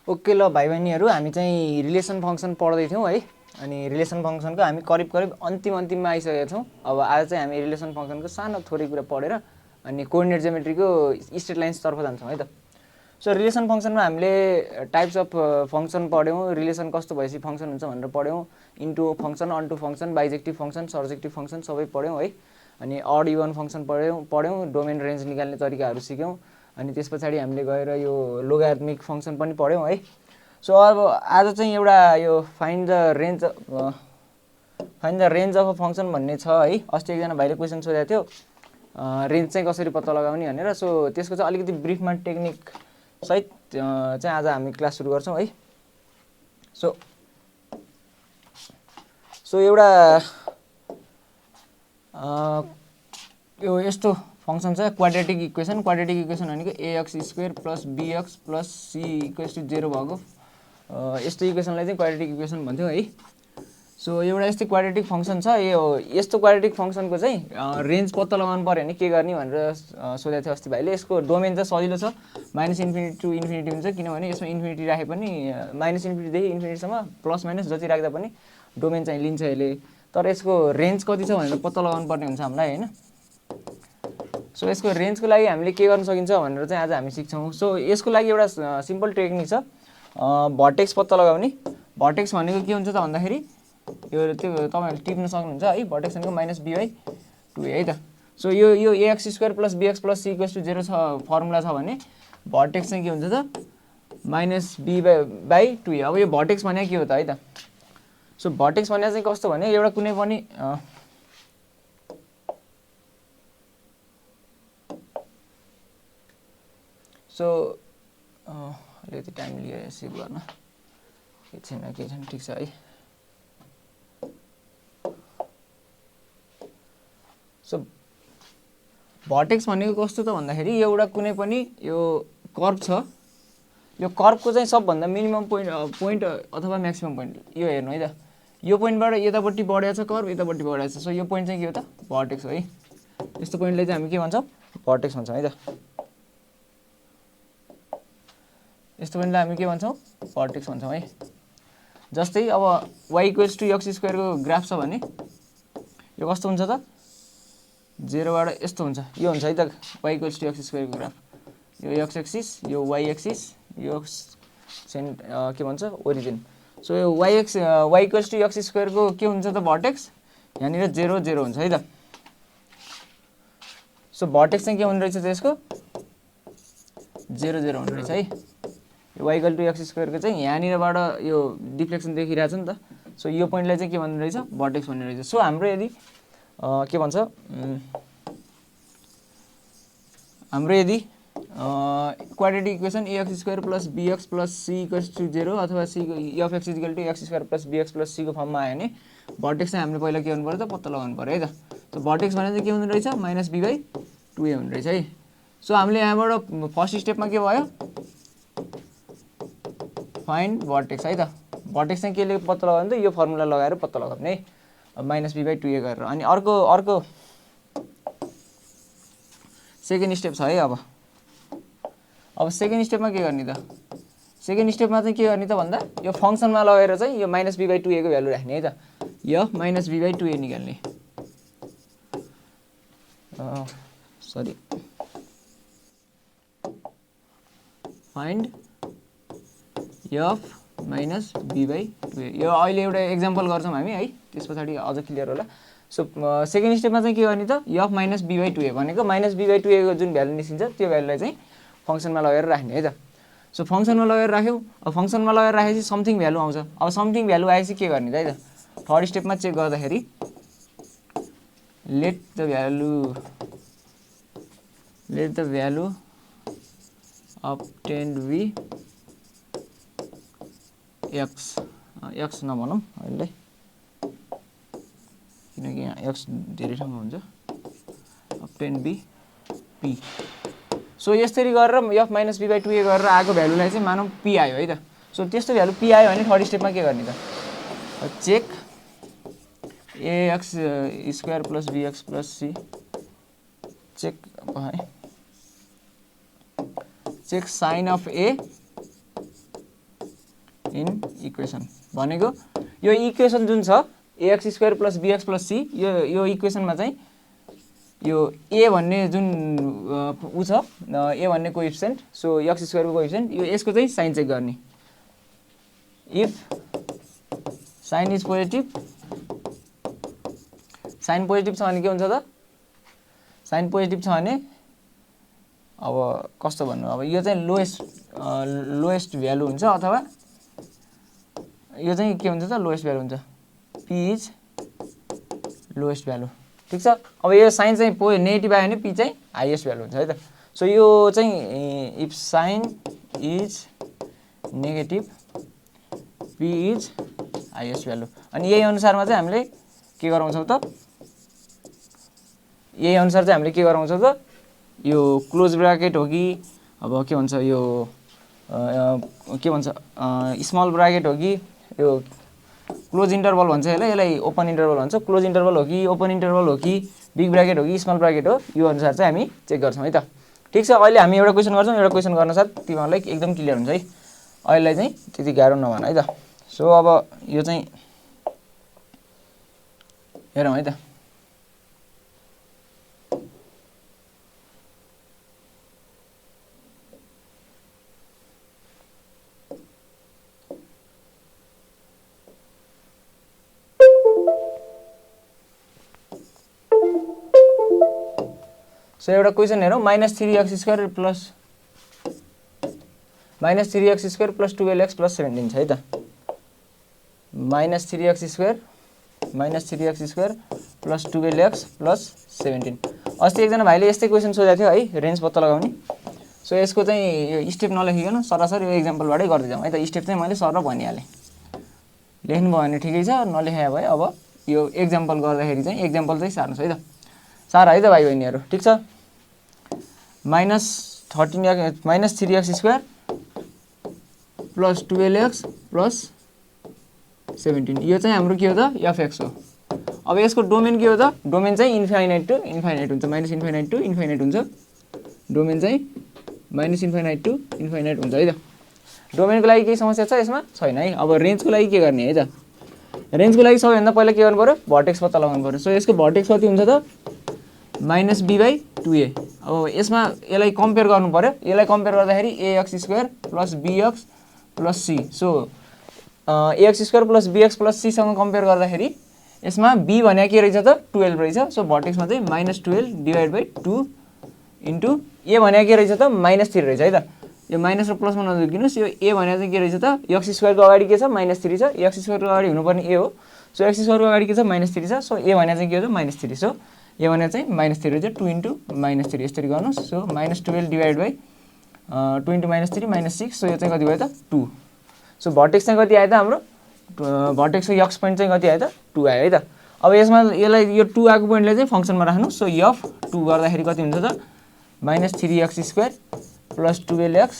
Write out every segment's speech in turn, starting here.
Okay ल भाइ बहिनीहरू हामी चाहिँ रिलेसन फङ्सन पढ्दै थियौँ है। अनि रिलेसन फङ्सनको हामी करिब अन्तिममा आइसकेका छौँ। अब आज चाहिँ हामी रिलेसन फङ्सनको सानो थोरै कुरा पढेर अनि कोअर्डिनेट जियोमेट्रीको स्ट्रेट लाइन्सतर्फ जान्छौँ है त। सो रिलेसन फङ्सनमा हामीले टाइप्स अफ फङ्सन पढ्यौँ, रिलेसन कस्तो भएपछि फङ्सन हुन्छ भनेर पढ्यौँ, into function, onto function, bijective function, surjective function सबै पढ्यौँ है। अनि अड इभन फङ्सन पढ्यौँ, डोमेन रेन्ज निकाल्ने तरिकाहरू सिक्यौँ। अनि त्यस पछाडि हामीले गएर यो लोगारिथमिक फङ्सन पनि पढ्यौँ है। सो अब आज चाहिँ एउटा यो find the range of a function भन्ने छ है। अस्ति एकजना भाइले क्वेसन सोधेको थियो रेन्ज चाहिँ कसरी पत्ता लगाउने भनेर। सो त्यसको चाहिँ अलिकति ब्रिफमा टेक्निक सहित चाहिँ आज हामी क्लास सुरु गर्छौँ है। सो एउटा यो यस्तो फङ्सन छ क्वाड्रेटिक इक्वेसन भनेको ax square plus bx plus c equals to 0 भएको यस्तो इक्वेसनलाई चाहिँ क्वाड्रेटिक इक्वेसन भन्थ्यौँ है। सो एउटा यस्तै क्वाड्रेटिक फङ्सन छ। यस्तो क्वाड्रेटिक फङ्सनको चाहिँ रेन्ज पत्ता लगाउनु पऱ्यो भने के गर्ने भनेर सोधेको थियो अस्ति भाइले। यसको डोमेन चाहिँ सजिलो छ, -इन्फिनिटी टु इन्फिनिटी हुन्छ, किनभने यसमा इन्फिनिटी राखे पनि -इन्फिनिटीदेखि इन्फिनिटीसम्म प्लस माइनस जति राख्दा पनि डोमेन चाहिँ लिन्छ यसले। तर यसको रेन्ज कति छ भनेर पत्ता लगाउनु पर्ने हुन्छ हामीलाई होइन। सो यसको रेन्जको लागि हामीले के गर्न सकिन्छ भनेर चाहिँ आज हामी सिक्छौँ। सो यसको लागि एउटा सिम्पल टेक्निक छ, भर्टेक्स पत्ता लगाउने। भर्टेक्स भनेको के हुन्छ त भन्दाखेरि यो त्यो तपाईँहरूले टिप्न सक्नुहुन्छ है। भर्टेक्स भनेको -b/2a है त। सो यो ax square plus bx plus c equals to 0 छ फर्मुला छ भने भर्टेक्स चाहिँ के हुन्छ त -b/2a। अब यो भर्टेक्स भनेको के हो त है त। सो भर्टेक्स भने चाहिँ कस्तो भने एउटा कुनै पनि सो अलिकति टाइम लिएर सेभ गर्न के छैन ठिक छ है। सो भर्टेक्स भनेको कस्तो त भन्दाखेरि एउटा कुनै पनि यो कर्भ छ, यो कर्भको चाहिँ सबभन्दा मिनिमम पोइन्ट अथवा म्याक्सिमम पोइन्ट यो हेर्नु है त। यो पोइन्टबाट यतापट्टि बढेको छ कर्भ, यतापट्टि बढेको छ। सो यो पोइन्ट चाहिँ के हो त भर्टेक्स हो है। यस्तो पोइन्टलाई चाहिँ हामी के भन्छौँ भर्टेक्स भन्छौँ है त। यस्तो पोइन्टलाई हामी के भन्छौँ भर्टेक्स भन्छौँ है। जस्तै अब y इक्वल्स टु x स्क्वायरको ग्राफ छ भने यो कस्तो हुन्छ त 0बाट यस्तो हुन्छ, यो हुन्छ है त y इक्वल्स टु x स्क्वायरको ग्राफ। यो x एक्सिस, यो y एक्सिस, यो के भन्छ ओरिजिन। सो यो y इक्वल्स टु x स्क्वायरको के हुन्छ त भर्टेक्स, यहाँनिर 0 0 हुन्छ है त। सो भर्टेक्स चाहिँ के हुने रहेछ त्यसको 0 0 हुने रहेछ है। y इक्वल टु x स्क्वायरको चाहिँ यहाँनिरबाट यो डिफ्लेक्सन देखिरहेछ नि त। सो यो पोइन्टलाई चाहिँ के भन्ने रहेछ भर्टेक्स भन्ने रहेछ। सो हाम्रो यदि के भन्छ हाम्रो यदि quadratic equation ax square plus bx plus c equals to 0 अथवा f(x = x square plus bx plus c को फर्ममा आयो भने भर्टेक्स चाहिँ हामीले पहिला के गर्नु पर्यो त पत्ता लगाउनु पर्यो है त। सो भर्टेक्स भने चाहिँ के हुने रहेछ -b/2a हुने रहेछ है। सो हामीले यहाँबाट फर्स्ट स्टेपमा के भयो फाइन्ड भर्टेक्स है त। भर्टेक्स चाहिँ केले पत्ता लगाउने त यो फर्मुला लगाएर पत्ता लगाउने है -b/2a गरेर। अनि अर्को सेकेन्ड स्टेप छ है। अब सेकेन्ड स्टेपमा के गर्ने त, सेकेन्ड स्टेपमा चाहिँ के गर्ने त भन्दा यो फङ्सनमा लगेर चाहिँ यो -b/2a को भ्यालु राख्ने है त। यो -b/2a निकाल्ने सरी फाइन्ड f -b/2a। यो अहिले एउटा एक्जाम्पल गर्छौँ हामी है, त्यस पछाडि अझ क्लियर होला। सो सेकेन्ड स्टेपमा चाहिँ के गर्ने त f -b/2a भनेको -b/2a को जुन भ्यालु निस्किन्छ त्यो भ्यालुलाई चाहिँ फङ्सनमा लगेर राख्ने है त। सो फङ्सनमा लगेर राख्यौँ। अब फङ्सनमा लगेर राखेपछि समथिङ भ्यालु आउँछ। अब समथिङ भ्यालु आएपछि के गर्ने त है त। थर्ड स्टेपमा चेक गर्दाखेरि let the value obtained be x नभनौँ अहिले किनकि यहाँ x धेरै ठाउँमा हुन्छ, obtained be p। सो यसरी गरेर f -b/2a गरेर आएको भ्यालुलाई चाहिँ मानौँ p आयो है त। सो त्यस्तो भ्यालु p आयो भने थर्ड स्टेपमा के गर्ने त check ax square plus bx plus c check है check sign of a in equation भनेको यो इक्वेसन जुन छ ax square plus bx plus c यो इक्वेसनमा चाहिँ यो a भन्ने जुन उ छ a भन्ने कोएफिसिएन्ट सो x स्क्वायर को कोएफिसिएन्ट यो यसको चाहिँ साइन चेक गर्ने if sign is positive sign positive छ भने के हुन्छ त साइन पोजिटिभ छ भने अब कस्तो भन्नु अब यो चाहिँ लोएस्ट भ्यालु हुन्छ अथवा यो चाहिँ के हुन्छ त लोएस्ट भ्यालु हुन्छ p इज लोएस्ट भ्यालु ठीक छ। अब यो साइन चाहिँ नेगेटिभ आयो भने p चाहिँ हाइएस्ट भ्यालु हुन्छ है त। सो यो चाहिँ if sign is negative p is highest value अनि यही अनुसारमा चाहिँ हामीले के गराउँछौँ त यही अनुसार चाहिँ हामीले के गराउँछौँ त यो क्लोज ब्राकेट हो कि अब के भन्छ यो के भन्छ स्मल ब्राकेट हो कि यो क्लोज इन्टरभल भन्छ यसलाई ओपन इन्टरभल भन्छ क्लोज इन्टरभल हो कि ओपन इन्टरभल हो कि बिग ब्राकेट हो कि स्मल ब्राकेट हो यो अनुसार चाहिँ हामी चेक गर्छौँ है त। ठिक छ अहिले हामी एउटा क्वेसन गर्छौँ एउटा क्वेसन गर्न साथ तिमीहरूलाई एकदम क्लियर हुन्छ है अहिलेलाई चाहिँ त्यति गाह्रो नभन है त। सो अब यो चाहिँ हेरौँ है त सो एउटा क्वेसन हेरौँ -3x square plus -3x square plus 12x plus 17 छ है त। -3x square plus 12x plus 17 अस्ति एकजना भाइले यस्तै क्वेसन सोधेको थियो है रेन्ज पत्ता लगाउने। सो यसको चाहिँ यो स्टेप नलेखिकन सरासरी यो एक्जाम्पलबाटै गर्दै जाउँ है त। स्टेप चाहिँ मैले सर भनिहालेँ लेख्नुभयो भने ठिकै छ नलेखाए भए अब यो एक्जाम्पल गर्दाखेरि चाहिँ एक्जाम्पल चाहिँ सार्नुहोस् है त सार है त भाइ बहिनीहरू ठिक छ। -3x square plus 12x plus 17 यो चाहिँ हाम्रो के हो त एफएक्स हो। अब यसको डोमेन के हो त डोमेन चाहिँ इन्फाइनाइट टु इन्फाइनाइट हुन्छ माइनस इन्फाइनाइट टु इन्फाइनाइट हुन्छ डोमेन चाहिँ माइनस इन्फाइनाइट टु इन्फाइनाइट हुन्छ है त। डोमेनको लागि केही समस्या छ यसमा छैन है। अब रेन्जको लागि के गर्ने है त रेन्जको लागि सबैभन्दा पहिला के गर्नु पर्यो भर्टेक्स पत्ता लगाउनु पर्यो। सो यसको भर्टेक्स कति हुन्छ त -b/2a। अब यसमा यसलाई कम्पेयर गर्नु पर्यो यसलाई कम्पेयर गर्दाखेरि ax square plus bx plus c so ax square plus bx plus c सँग कम्पेयर गर्दाखेरि यसमा b भने के रहेछ त 12 रहेछ। सो भर्टेक्समा चाहिँ -12/2 इन्टु a भने के रहेछ त -3 रहेछ है त। यो माइनस र प्लसमा नजुकिनुहोस् यो a भने चाहिँ के रहेछ त x स्क्वायरको अगाडि के छ -3 छ x स्क्वायरको अगाडि हुनुपर्ने a हो। सो x स्क्वायरको अगाडि के छ -3 छ सो a भने चाहिँ के हो त -3 सो a भने चाहिँ -3 रहेछ 2 इन्टु -3 यसरी गर्नुहोस्। So -12 divide by 2 into -3 -6 so यो चाहिँ कति भयो त 2। सो भर्टेक्स चाहिँ कति आयो त हाम्रो भर्टेक्सको यक्स पोइन्ट चाहिँ कति आयो त 2 आयो है त। अब यसमा यसलाई यो 2 आएको पोइन्टलाई चाहिँ फङ्सनमा राख्नु। सो f2 गर्दाखेरि कति हुन्छ त -3x square plus 12x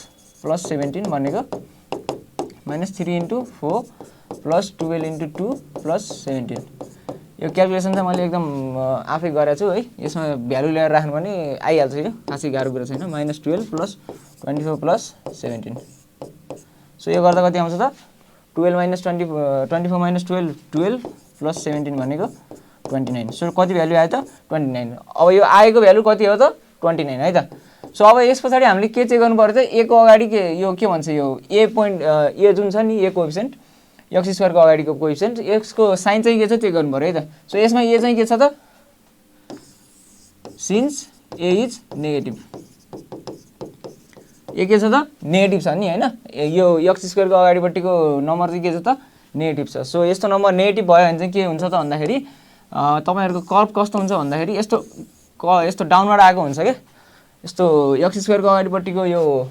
plus 17 भनेको -3 इन्टु 4 प्लस 12 इन्टु 2 प्लस 17 यो क्यालकुलेसन चाहिँ मैले एकदम आफै गरेको छु है। यसमा भ्यालु ल्याएर राख्नु भने आइहाल्छ यो खासै गाह्रो कुरा छैन -12 प्लस 24 प्लस 17 सो यो गर्दा कति आउँछ त 12 -20 24 माइनस 12 12 प्लस 17 भनेको 29 सो कति भ्यालु आयो त 29। अब यो आएको भ्यालु कति हो त 29 है त। सो अब यस पछाडि हामीले के चेक गर्नु पर्यो त a को अगाडि के यो के भन्छ यो a पोइन्ट a जुन छ नि a कोएफिसिएन्ट x स्क्वायरको अगाडिको कोएफिसिएन्ट यसको साइन चाहिँ के छ चेक गर्नु पर्यो है त। सो यसमा a चाहिँ के छ त since a is negative a के छ त नेगेटिभ छ नि हैन यो x स्क्वायरको अगाडिपट्टिको नम्बर चाहिँ के छ त नेगेटिभ छ। सो यस्तो नम्बर नेगेटिभ भयो भने चाहिँ के हुन्छ त भन्दाखेरि तपाईहरुको कर्भ कस्तो हुन्छ भन्दाखेरि यस्तो डाउनवर्ड आएको हुन्छ के यस्तो x स्क्वायरको अगाडिपट्टिको यो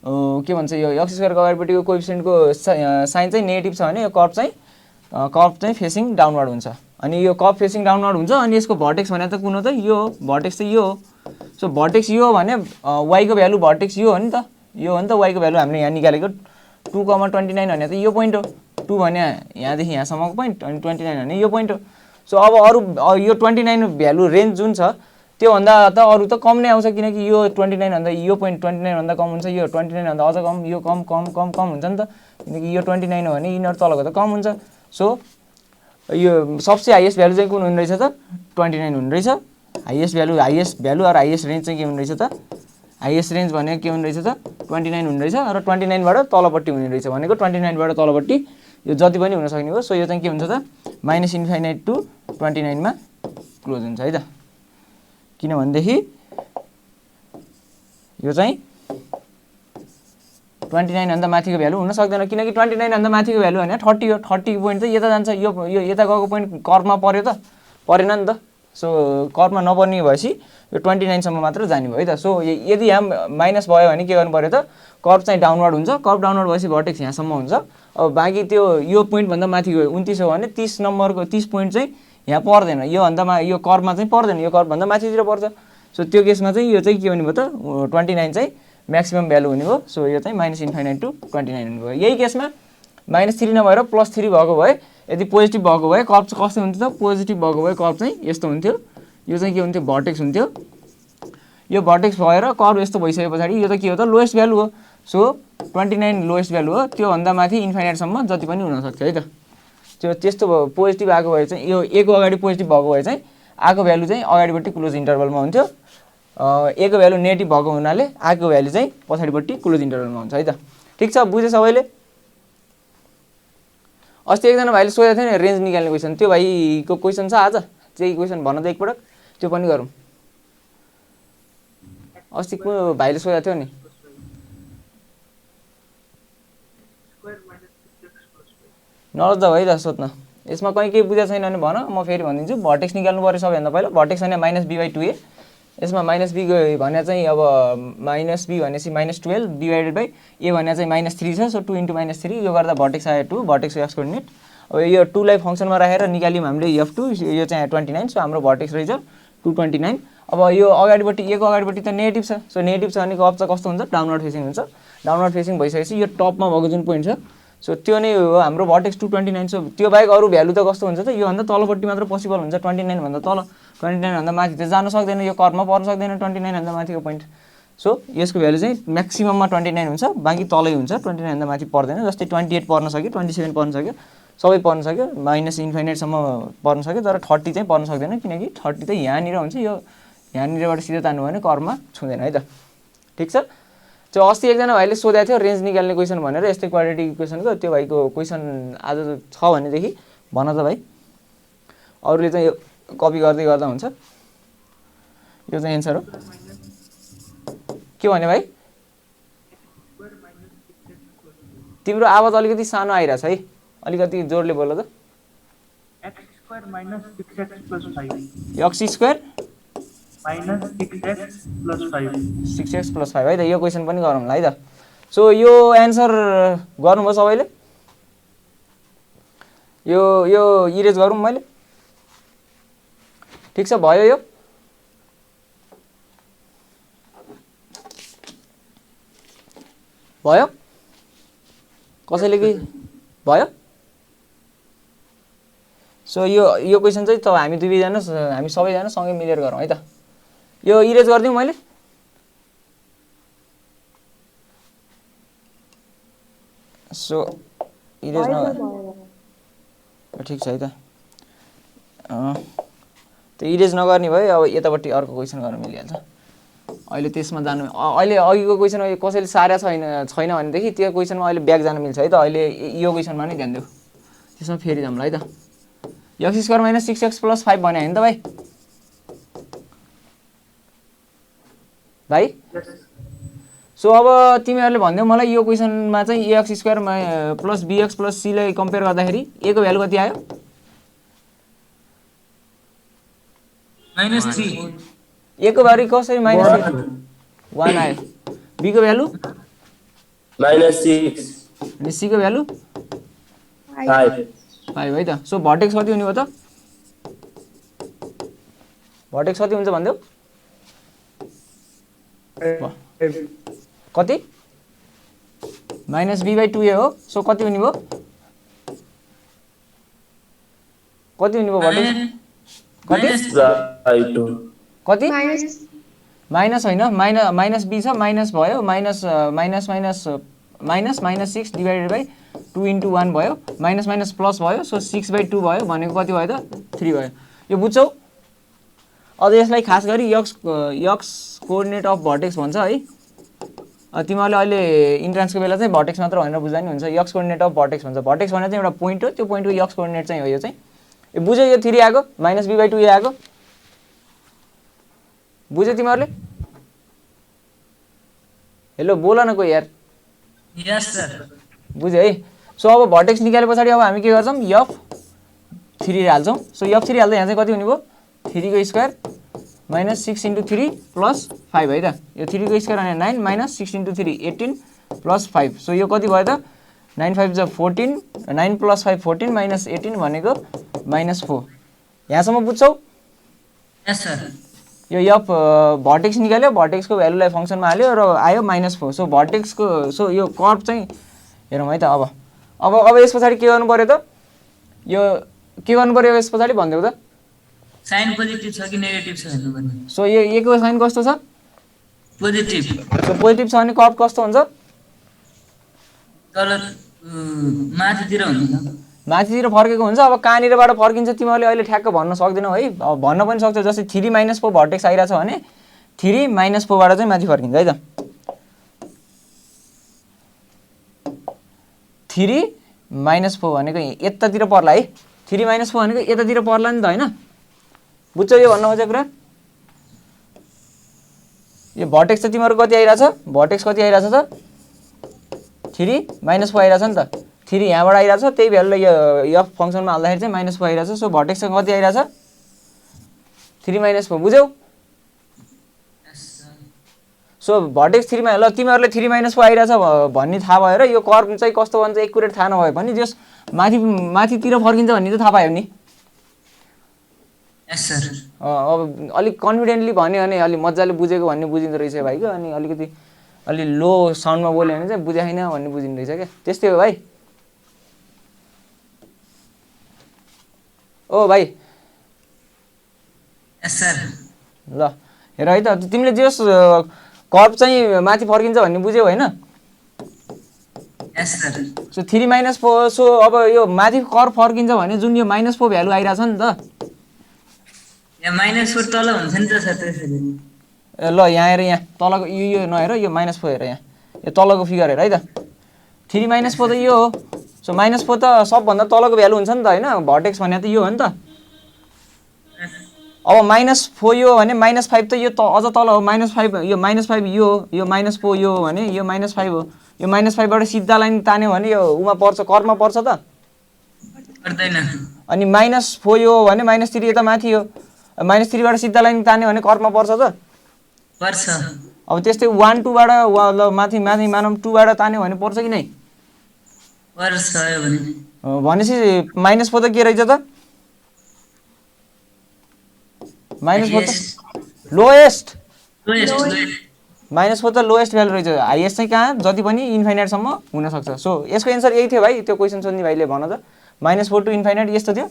के भन्छ यो x स्क्वायरको अगाडिपट्टिको कोएफिसिएन्टको साइन चाहिँ नेगेटिभ छ भने यो कर्भ चाहिँ फेसिङ डाउनवर्ड हुन्छ। अनि यो कर्भ फेसिङ डाउनवर्ड हुन्छ अनि यसको भर्टेक्स भने त कुन हो त यो भर्टेक्स चाहिँ यो हो। सो भर्टेक्स यो हो भने y को भ्यालु भर्टेक्स यो हो नि त यो हो नि त y को भ्यालु हामीले यहाँ निकालेको 2,29 भने त यो पोइन्ट हो 2 भने यहाँदेखि यहाँसम्मको पोइन्ट अनि 29 भने यो पोइन्ट हो। सो अब अरु यो 29 भ्यालु रेन्ज जुन छ त्योभन्दा त अरू त कम नै आउँछ किनकि यो 29 भन्दा यो पोइन्ट 29 भन्दा कम हुन्छ यो 29 भन्दा अझ कम यो कम कम कम कम हुन्छ नि त किनकि यो 29 हो भने यिनीहरू तलको त कम हुन्छ सो यो सबसे हाईएस्ट भ्यालु चाहिँ कुन हुने रहेछ त 29 हुने रहेछ हाईएस्ट भ्यालु और हाईएस्ट रेन्ज चाहिँ के हुने रहेछ त हाईएस्ट रेन्ज भनेको के हुने रहेछ त 29 हुने रहेछ र 29 बाट तलपट्टि हुने रहेछ भनेको 29 बाट तलपट्टि यो जति पनि हुन सक्ने हो सो यो चाहिँ के हुन्छ त माइनस इन्फाइनाइट टु 29 मा क्लोज हुन्छ है त किनभनेदेखि यो चाहिँ 29 भन्दा माथिको भ्यालु हुन सक्दैन किनकि 29 भन्दा माथिको भ्यालु भने 30 हो 30 पोइन्ट चाहिँ यता जान्छ यो यता गएको पोइन्ट कर्वमा पर्यो त परेन नि त सो कर्वमा नपर्ने भएपछि यो 29 सम्म मात्र जाने भयो है त सो यदि यहाँ माइनस भयो भने के गर्नु पर्यो त कर्व चाहिँ डाउनवर्ड हुन्छ कर्व डाउनवर्ड भएपछि भर्टेक्स यहाँसम्म हुन्छ अब बाँकी त्यो यो पोइन्ट भन्दा माथि गयो 29 हो भने 30 नम्बरको 30 पोइन्ट चाहिँ यहाँ पर्दैन यो भन्दा यो कर्वमा चाहिँ पर्दैन यो कर्व भन्दा माथितिर पर्छ सो त्यो केसमा चाहिँ यो चाहिँ के हुने भयो त 29 चाहिँ म्याक्सिमम भ्यालु हुने भयो सो यो चाहिँ माइनस इन्फाइनाइट टु 29 हुने भयो यही केसमा -3 नभएर +3 भएको भए यदि पोजिटिभ भएको भए कर्व चाहिँ कस्तो हुन्थ्यो त पोजिटिभ भएको भए कर्व चाहिँ यस्तो हुन्थ्यो यो चाहिँ के हुन्थ्यो भर्टेक्स हुन्थ्यो यो भर्टेक्स भएर कर्व यस्तो भइसके पछाडि यो त के हो त लोएस्ट भ्यालु हो सो 29 लोएस्ट भ्यालु हो त्यो भन्दा माथि इन्फाइनाइटसम्म जति पनि हुन सक्छ है त त्यो त्यस्तो पोजिटिभ आएको भए चाहिँ यो a को अगाडि पोजिटिभ भएको भए चाहिँ आको भ्यालु चाहिँ अगाडिपट्टि क्लोज इन्टरभलमा हुन्थ्यो a को भ्यालु नेगेटिभ भएको हुनाले आको भ्यालु चाहिँ पछाडिपट्टि क्लोज इन्टरभलमा हुन्छ है त ठीक छ बुझे सबैले अस्ति एकजना भाइले सोधेको थियो नि रेन्ज निकाल्ने क्वेसन त्यो भाइको क्वेसन छ आज त्यही क्वेसन भन्न त एकपटक त्यो पनि गरौँ अस्ति को भाइले सोधेको थियो नि नलज्जा भाइ त सोध्न यसमा कहीँ केही बुझेको छैन भने भन म फेरि भनिदिन्छु भर्टेक्स निकाल्नु पर्यो सबैभन्दा पहिला भर्टेक्स भने -b/2a यसमा -b भने चाहिँ अब -b भनेपछि -12 डिभाइडेड बाइ a भने चाहिँ -3 छ सो 2 * -3 यो गर्दा भर्टेक्स आयो 2 भर्टेक्स एक्स कोर्डिनेट अब यो 2 लाई फंक्सनमा राखेर निकाल्यौँ हामीले f2 यो चाहिँ 29 सो हाम्रो भर्टेक्स रहेछ 229 अब यो अगाडिपट्टि a को अगाडिपट्टि त नेगेटिभ छ सो नेगेटिभ छ भने कर्व चाहिँ कस्तो हुन्छ डाउनवर्ड फेसिङ हुन्छ डाउनवर्ड फेसिङ भइसकेपछि यो टपमा भएको जुन पोइन्ट छ सो त्यो नै हो हाम्रो भर्टेक्स 229 सो त्यो बाहेक अरू भ्यालु त कस्तो हुन्छ त यो भन्दा तलपट्टि मात्र पोसिबल हुन्छ 29 भन्दा तल 29 भन्दा माथि त जान सक्दैन यो कर्वमा पर्न सक्दैन 29 भन्दा माथिको पोइन्ट सो यसको भ्यालु चाहिँ म्याक्सिमममा 29 हुन्छ बाँकी तलै हुन्छ 29 भन्दा माथि पर्दैन जस्तै 28 पर्न सक्यो 27 पर्न सक्यो सबै पर्न सक्यो माइनस इन्फाइनाइट सम्म पर्न सक्यो तर 30 चाहिँ पर्न सक्दैन किनकि 30 त यहाँनिर हुन्छ यो यहाँनिरबाट सिधै तान्नु भने कर्वमा छुँदैन है त ठीक छ त्यो अस्ति एकजना भाइले सोधेको थियो रेन्ज निकाल्ने क्वेसन भनेर यस्तै क्वाड्रेटिक इक्वेसनको त्यो भाइको क्वेसन आज छ भनेदेखि भन त भाइ अरूले चाहिँ यो कपी गर्दै गर्दा हुन्छ यो चाहिँ एन्सर हो के भने भाइ तिम्रो आवाज अलिकति सानो आइरहेछ है अलिकति जोडले बोल त x² - 6x + 5 x² - 6x + 5 है त यो क्वेसन पनि गरौँला है त सो यो एन्सर गर्नुभयो सबैले यो इरेज गरौँ मैले ठीक छ भयो यो भयो कसैले के भयो सो यो क्वेसन चाहिँ त हामी दुवैजना हामी सबैजना सँगै मिलेर गरौँ है त यो इरेज गरिदिउँ मैले सो इरेज ठिक छ है त त्यो इरेज नगर्ने भयो अब यतापट्टि अर्को क्वेसन गर्न मिलिहाल्छ अहिले त्यसमा जानु अहिले अघिको क्वेसन कसैले सारा छैन भनेदेखि त्यो क्वेसनमा अहिले ब्याक जान मिल्छ है त अहिले यो क्वेसनमा नै ध्यान देऊ त्यसमा फेरि जाउँला है त x² - 6x + 5 भने हैन त भाइ भाइ सो अब तिमीहरूले भन्दियौ मलाई यो क्वेसनमा चाहिँ ax² + bx + c लाई कम्पेयर गर्दाखेरि a को भ्यालु कति आयो -3 a को भ्यालु कसरी -1 आयो b को भ्यालु -6 अनि c को भ्यालु 5 है त सो भर्टेक्स कति हुने भयो त भर्टेक्स कति हुन्छ भन्दियौ कति -b/2a हो सो कति हुने भयो कति हुने भयो भर्टेक्स कति -2 कति माइनस होइन माइनस बी छ माइनस भयो minus minus minus minus minus 6 divided by 2 into 1 भयो माइनस माइनस प्लस भयो सो 6/2 भयो भनेको कति भयो त 3 भयो यो बुझ्छौ अझ यसलाई खास गरी यक्स कोअर्डिनेट अफ भर्टेक्स भन्छ है तिमीहरूले अहिले इन्ट्रान्सको बेला चाहिँ भर्टेक्स मात्र भनेर बुझ्दा नि हुन्छ यक्स कोअर्डिनेट अफ भर्टेक्स भन्छ भर्टेक्स भनेर चाहिँ एउटा पोइन्ट हो त्यो पोइन्टको यक्स कोअर्डिनेट चाहिँ हो यो चाहिँ ए बुझ्यो यो 3 आएको माइनस b/2 आएको बुझ्यो तिमीहरूले हेलो बोल न कोही यार यस सर बुझ्यो है सो अब भर्टेक्स निकाले पछाडि अब हामी के गर्छौँ f3 हाल्छौँ सो f3 हाल्दा यहाँ चाहिँ कति हुने भयो 3 को स्क्वायर माइनस 6 इन्टु 3 प्लस 5 है त यो 3 को स्क्वायर भने 9 माइनस 6 इन्टु 3 18 प्लस 5 सो यो कति भयो त 9 5 जा 14 9 प्लस 5 14 माइनस 18 भनेको माइनस 4 यहाँसम्म बुझ्छौ यस सर यो एफ भर्टेक्स निकाल्यो भर्टेक्सको भ्यालुलाई फङ्सनमा हाल्यो र आयो -4 सो भर्टेक्सको सो यो कर्भ चाहिँ हेरौँ है त अब यस पछाडि के गर्नु पर्यो त यो के गर्नु पर्यो यस पछाडि भनिदेऊ त साइन पोजिटिभ छ कि नेगेटिभ छ हेर्नु पर्ने सो यो ए को साइन कस्तो छ पोजिटिभ सो पोजिटिभ छ भने कर्भ कस्तो हुन्छ तल माथितिर हुन्छ माथितिर फर्केको हुन्छ अब कहाँनिरबाट फर्किन्छ तिमीहरूले अहिले ठ्याक्क भन्न सक्दैनौ है अब भन्न पनि सक्छौ जस्तै 3 - 4 भर्टेक्स आइरहेछ भने 3 - 4 बाट चाहिँ माथि फर्किन्छ है त 3 - 4 भनेको यतातिर पर्ला है 3 - 4 भनेको यतातिर पर्ला नि त हैन बुझ्छौ यो भन्न खोजेको कुरा यो भर्टेक्स चाहिँ तिम्रो कति आइरहेछ भर्टेक्स कति आइरहेछ त 3 - 4 आइरहेछ नि त 3 यहाँबाट आइरहेछ त्यही भ्यालुलाई यो एफ फंक्सनमा हाल्दाखेरि चाहिँ -4 आइरहेछ सो भर्टेक्स चाहिँ कति आइरहेछ 3 - 4 बुझ्यौ सो भर्टेक्स 3 मा ल तिमीहरुले 3 - 4 आइरहेछ भन्ने थाहा भयो र यो कर्भ चाहिँ कस्तो भन्छ एक्युरेट थाहा नभए पनि जस माथितिर फर्किन्छ भन्ने चाहिँ थाहा पायो नि यस सर अब अलिक कन्फिडेन्टली भन्यो भने अलि मज्जाले बुझेको भन्ने बुझिँदो रहेछ भाइ के अनि अलिकति अलि लो साउन्डमा बोल्यो भने चाहिँ बुझाइ छैन भन्ने बुझिँदो रहेछ के त्यस्तै हो भाइ ओ भाइ यस सर ल हेर है त तिमीले जस कर्भ चाहिँ माथि फर्किन्छ भन्ने बुझ्यौ हैन यस सर सो 3 - 4 सो अब यो माथि कर्भ फर्किन्छ भने जुन यो -4 भ्यालु आइराछ नि त यहाँ -4 तल हुन्छ नि त सर त्यसरी ल यहाँ हेर यहाँ तलको यो नहेर यो -4 हेर यहाँ यो तलको फिगर हेर है त 3 - 4 त यो हो सो -4 त सबभन्दा तलको भ्यालु हुन्छ नि त हैन भर्टेक्स भने त यो हो नि त अब -4 यो भने -5 त यो अझ तल हो -5 यो -5 यो हो यो -4 यो हो भने यो -5 हो यो -5 बाट सिधा लाइन तान्यो भने यो उमा पर्छ कर्भमा पर्छ त पर्दैन अनि -4 यो हो भने -3 यता माथि हो -3 बाट सिधा लाइन तान्यो भने कर्भमा पर्छ त पर्छ अब त्यस्तै 1 2 बाट ल माथि मानौँ 2 बाट तान्यो भने पर्छ कि नै पर्छ यो भने भनेपछि -4 त के रहेछ त -4 त लोएस्ट -4 त लोएस्ट भ्यालु रहेछ हाइएस्ट चाहिँ कहाँ जति पनि इन्फाइनाइट सम्म हुन सक्छ सो यसको एन्सर यही थियो भाइ त्यो क्वेशन सोध्ने भाइले भन त -4 टु इन्फाइनाइट यस्तो थियो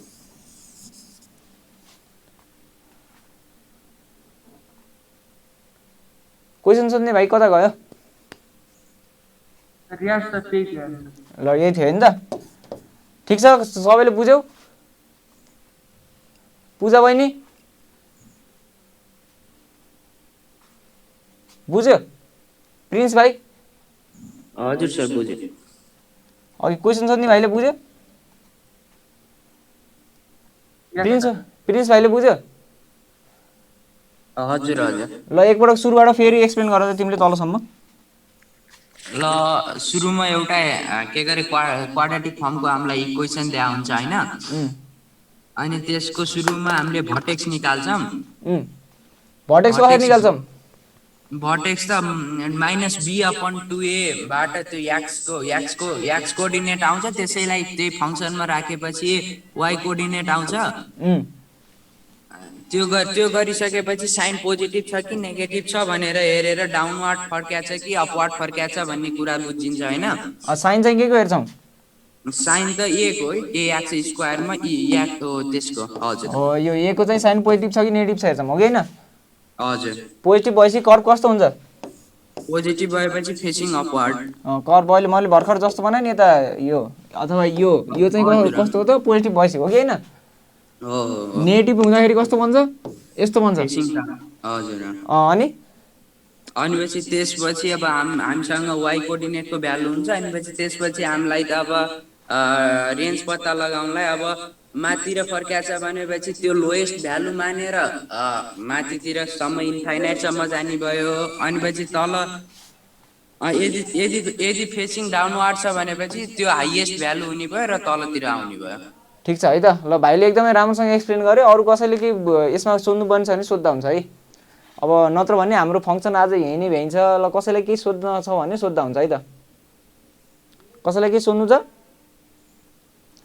क्वेशन सोध्ने भाइ कता गयो रियाज त त्यही थियो ल यही थियो नि त ठीक छ सबैले बुझ्यौ पूजा बहिनी बुझ्यो प्रिन्स भाइ हजुर सर बुझेँ अघि क्वेसन सोध्ने भाइले बुझ्यो प्रिन्स भाइले बुझ्यो हजुर हजुर ल एकपटक सुरुबाट फेरि एक्सप्लेन गर त तिमीले तलसम्म ल सुरुमा एउटा के गरे क्वाड्रेटिक फर्मको हामीलाई इक्वेसन दिया हुन्छ हैन अनि त्यसको सुरुमा हामीले भर्टेक्स निकाल्छौं भर्टेक्स कसरी निकाल्छौं भर्टेक्स त -b/2a बाट त्यो x कोअर्डिनेट आउँछ त्यसैलाई त्यही फंक्सनमा राखेपछि y कोअर्डिनेट आउँछ त्यो गरिसकेपछि साइन पोजिटिभ छ कि नेगेटिभ छ भनेर हेरेर डाउनवर्ड फर्क्याछ कि अपवर्ड फर्क्याछ भन्ने कुरा बुझिन्छ हैन साइन चाहिँ के को हेर्छौं साइन त a को है ax² मा e त्यसको हजुर हो यो a को चाहिँ साइन पोजिटिभ छ कि नेगेटिभ छ हेर्छौं हो कि हैन हजुर पोजिटिभ भएपछि कर्भ कस्तो हुन्छ? पोजिटिभ भएपछि फेसिङ अपवर्ड। कर्भ अहिले मैले भर्खर जस्तो बनाएँ नि यता यो अथवा यो चाहिँ कस्तो हो त? पोजिटिभ भएपछि हो कि होइन? हो नेगेटिभ हुँदाखेरि कस्तो बन्छ? यस्तो बन्छ। हजुर अनि पछि त्यसपछि अब हामीसँग वाइ कोअर्डिनेटको भ्यालु हुन्छ अनि पछि त्यसपछि हामीलाई त अब रेन्ज पत्ता लगाउनलाई अब माथितिर फर्किया छ भनेपछि त्यो लोएस्ट भ्यालु मानेर माथितिर सम्म इन्फाइनाइटसम्म जाने भयो। अनि पछि तल यदि यदि यदि फेसिङ डाउनवार्ड छ भनेपछि त्यो हाइएस्ट भ्यालु हुने भयो र तलतिर आउने भयो। ठिक छ है त। ल भाइले एकदमै राम्रोसँग एक्सप्लेन गर्यो। अरू कसैले के यसमा सोध्नुपर्ने छ भने सोध्दा हुन्छ है। अब नत्र भने हाम्रो फङ्सन आज यहीँ नै भ्याइन्छ। ल कसैलाई केही सोध्न छ भने सोद्धा हुन्छ है त। कसैलाई केही सोध्नु छ?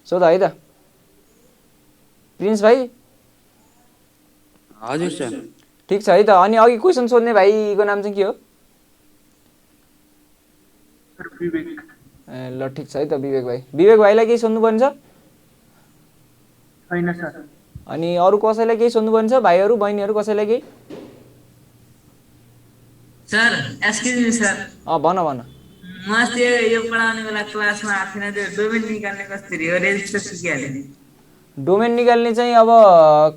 सोध है त। प्रिन्स भाइ? हजुर सर। ठिक छ है त। अनि अघि क्वेसन सोध्ने भाइको नाम चाहिँ के हो? विवेक। ए ल ठिक छ है त विवेक भाइ। विवेक भाइलाई केही सोध्नुपर्ने छ? छैन सर। अनि अरू कसैलाई केही सोध्नुपर्ने छ? भाइहरू बहिनीहरू कसैलाई केही? Sir excuse me sir. भन भन। म अस्ति यो पढाउने बेला क्लासमा आएको थिएन, त्यो डोमेन निकाल्ने कसरी हो? रेजिस्टर सिकिहालेँ। डोमेन निकाल्ने चाहिँ अब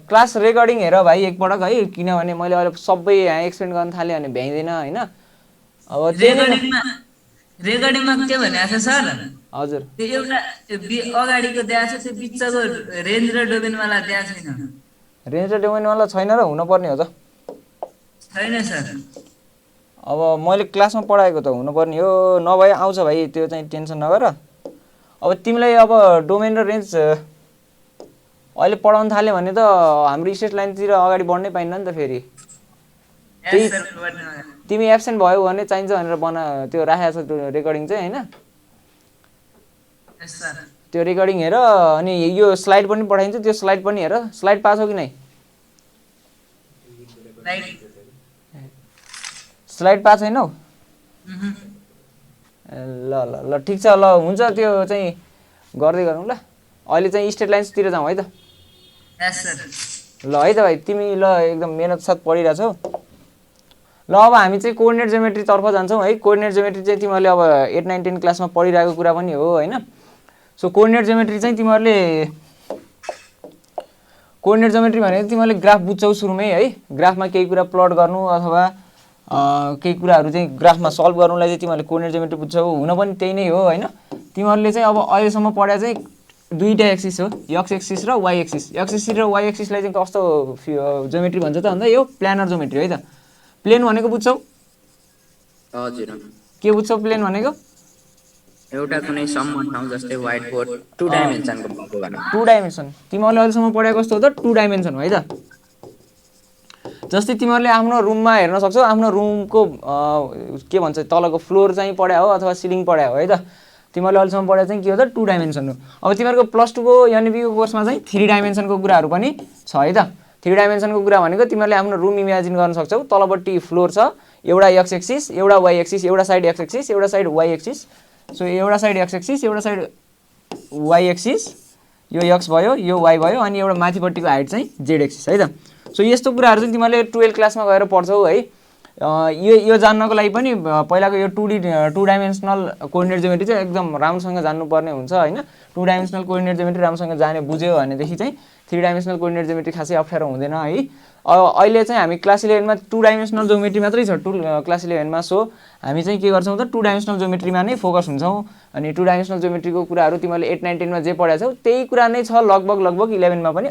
क्लास रेकर्डिङ हेर भाइ एकपटक है। किनभने मैले अहिले सबै यहाँ एक्सप्लेन गर्न थालेँ भने भ्याइँदैन होइन। अब रेकर्डिङमा के भनेको छ सर? हजुर त्यो एउटा अगाडिको दिएको छ, त्यो बिचको रेन्ज र डोमेनवाला दिएको छैन। रेन्ज र डोमेनवाला छैन र हुनुपर्ने हो त? छैन सर। अब मैले क्लासमा पढाएको त हुनुपर्ने हो। नभए आउँछ भाइ, त्यो चाहिँ टेन्सन नगर। अब तिमीलाई अब डोमेन र रेन्ज अहिले पढाउन थाल्यो भने त हाम्रो स्टेट लाइनतिर अगाडि बढ्नै पाइन्न नि त फेरि। तिमी एब्सेन्ट भयो भने चाहिन्छ भनेर त्यो राखेको छ रेकर्डिङ चाहिँ होइन। त्यो रेकर्डिङ हेर। अनि यो स्लाइड पनि पठाइन्छ, त्यो स्लाइड पनि हेर। स्लाइड पाछौ कि नै? स्लाइड पाएको छैनौ? ल ल ल ठिक छ। ल हुन्छ, त्यो चाहिँ गर्दै गरौँ ल। अहिले चाहिँ स्टेट लाइन्सतिर जाउँ है त। ल है त भाइ, तिमी ल एकदम मेहनत साथ पढिरहेछौ। ल अब हामी चाहिँ कोअर्डिनेट ज्योमेट्रीतर्फ जान्छौँ है। कोअर्डिनेट ज्योमेट्री चाहिँ तिमीहरूले अब 8, 9, 10 क्लासमा पढिरहेको कुरा पनि हो होइन। सो कोअर्डिनेट ज्योमेट्री चाहिँ तिमीहरूले कोअर्डिनेट ज्योमेट्री भनेको तिमीहरूले ग्राफ बुझ्छौ सुरुमै है। ग्राफमा केही कुरा प्लट गर्नु अथवा केही कुराहरू चाहिँ ग्राफमा सल्भ गर्नुलाई चाहिँ तिमीहरूले कोअर्डिनेट ज्योमेट्री बुझ्छौ। हुन पनि त्यही नै हो होइन। तिमीहरूले चाहिँ अब अहिलेसम्म पढाए चाहिँ दुईवटा एक्सिस हो, एक्स एक्सिस र वाइ एक्सिस। एक्स एक्सिस र वाइ एक्सिसलाई चाहिँ कस्तो ज्योमेट्री भन्छ त भन्दा यो प्लानर ज्योमेट्री है त। प्लेन भनेको बुझ्छौ? हजुर। के बुझ्छौ प्लेन भनेको? एउटा कुनै सम्म ठाउँ जस्तै व्हाइट बोर्ड 2 डाइमेन्सनको भएको भनौँ। 2 डाइमेन्सन। तिमीहरूले अहिलेसम्म पढाएको कस्तो हो त? 2 डाइमेन्सन हो है त। जस्तै तिमीहरूले आफ्नो रुममा हेर्न सक्छौ। आफ्नो रुमको के भन्छ तलको फ्लोर चाहिँ पढायो हो अथवा सिलिङ पढायो है त। तिमीहरूले अहिलेसम्म पढाएको चाहिँ के हो त? 2 डाइमेन्सन हो। अब तिमीहरूको +2 को एनइपीको कोर्समा चाहिँ 3 डाइमेन्सनको कुराहरू पनि छ है त। 3 डाइमेन्सनको कुरा भनेको तिमीहरूले आफ्नो रुम इमेजिन गर्न सक्छौ। तलपट्टि फ्लोर छ, एउटा एक्स एक्सिस, एउटा वाइ एक्सिस, एउटा साइड एक्स एक्सिस, एउटा साइड वाइ एक्सिस। सो एउटा साइड एक्स एक्सिस, एउटा साइड वाइ एक्सिस, यो एक्स भयो, यो वाइ भयो, अनि एउटा माथिपट्टिको हाइट चाहिँ जेड एक्सिस है त। सो यस्तो कुराहरू चाहिँ तिमीहरूले 12 क्लासमा गएर पढ्छौ है। यो जान्नको लागि पनि पहिलाको यो 2 डाइमेन्सनल कोअर्डिनेट ज्योमेट्री चाहिँ एकदम राम्रोसँग जान्नुपर्ने हुन्छ होइन। 2 डाइमेन्सनल कोअर्डिनेट ज्योमेट्री राम्रोसँग जाने बुझ्यो भनेदेखि चाहिँ 3 डाइमेन्सनल कोअर्डिनेट ज्योमेट्री खासै अप्ठ्यारो हुँदैन है। अहिले चाहिँ हामी क्लास 11मा 2 डाइमेन्सनल ज्योमेट्री मात्रै छ क्लास 11मा। सो हामी चाहिँ के गर्छौँ त 2 डाइमेन्सनल ज्योमेट्रीमा नै फोकस हुन्छौँ। अनि 2 डाइमेन्सनल ज्योमेट्रीको कुराहरू तिमीहरूले 8, 9, 10मा जे पढाएको छौ त्यही कुरा नै छ लगभग 11मा पनि।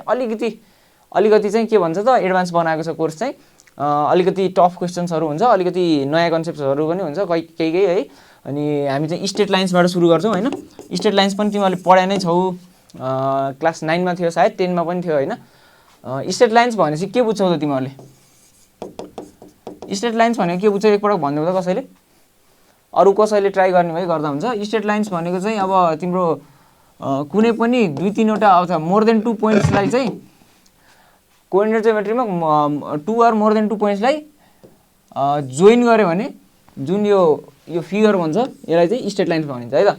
अलिकति चाहिँ के भन्छ त एडभान्स बनाएको छ कोर्स चाहिँ। अलिकति टफ क्वेसन्सहरू हुन्छ, अलिकति नयाँ कन्सेप्ट्सहरू पनि हुन्छ केही है। अनि हामी चाहिँ स्टेट लाइन्सबाट सुरु गर्छौँ होइन। स्टेट लाइन्स पनि तिमीहरूले पढाइ नै छौ। क्लास 9मा थियो सायद, 10मा पनि थियो होइन। स्टेट लाइन्स भनेपछि के बुझ्छौ त तिमीहरूले? स्टेट लाइन्स भनेको के बुझ्छौ एकपटक भनिदेऊ त कसैले। अरू कसैले ट्राई गर्ने भए गर्दा हुन्छ। स्टेट लाइन्स भनेको चाहिँ अब तिम्रो कुनै पनि 2-3वटा अथवा मोर देन 2 पोइन्ट्सलाई चाहिँ कोअर्डिनेट ज्योमेट्रीमा 2 अर मोर देन 2 पोइन्ट्सलाई जोइन गर्यो भने जुन यो फिगर भन्छ यसलाई चाहिँ स्टेट लाइन्स भनिन्छ है त।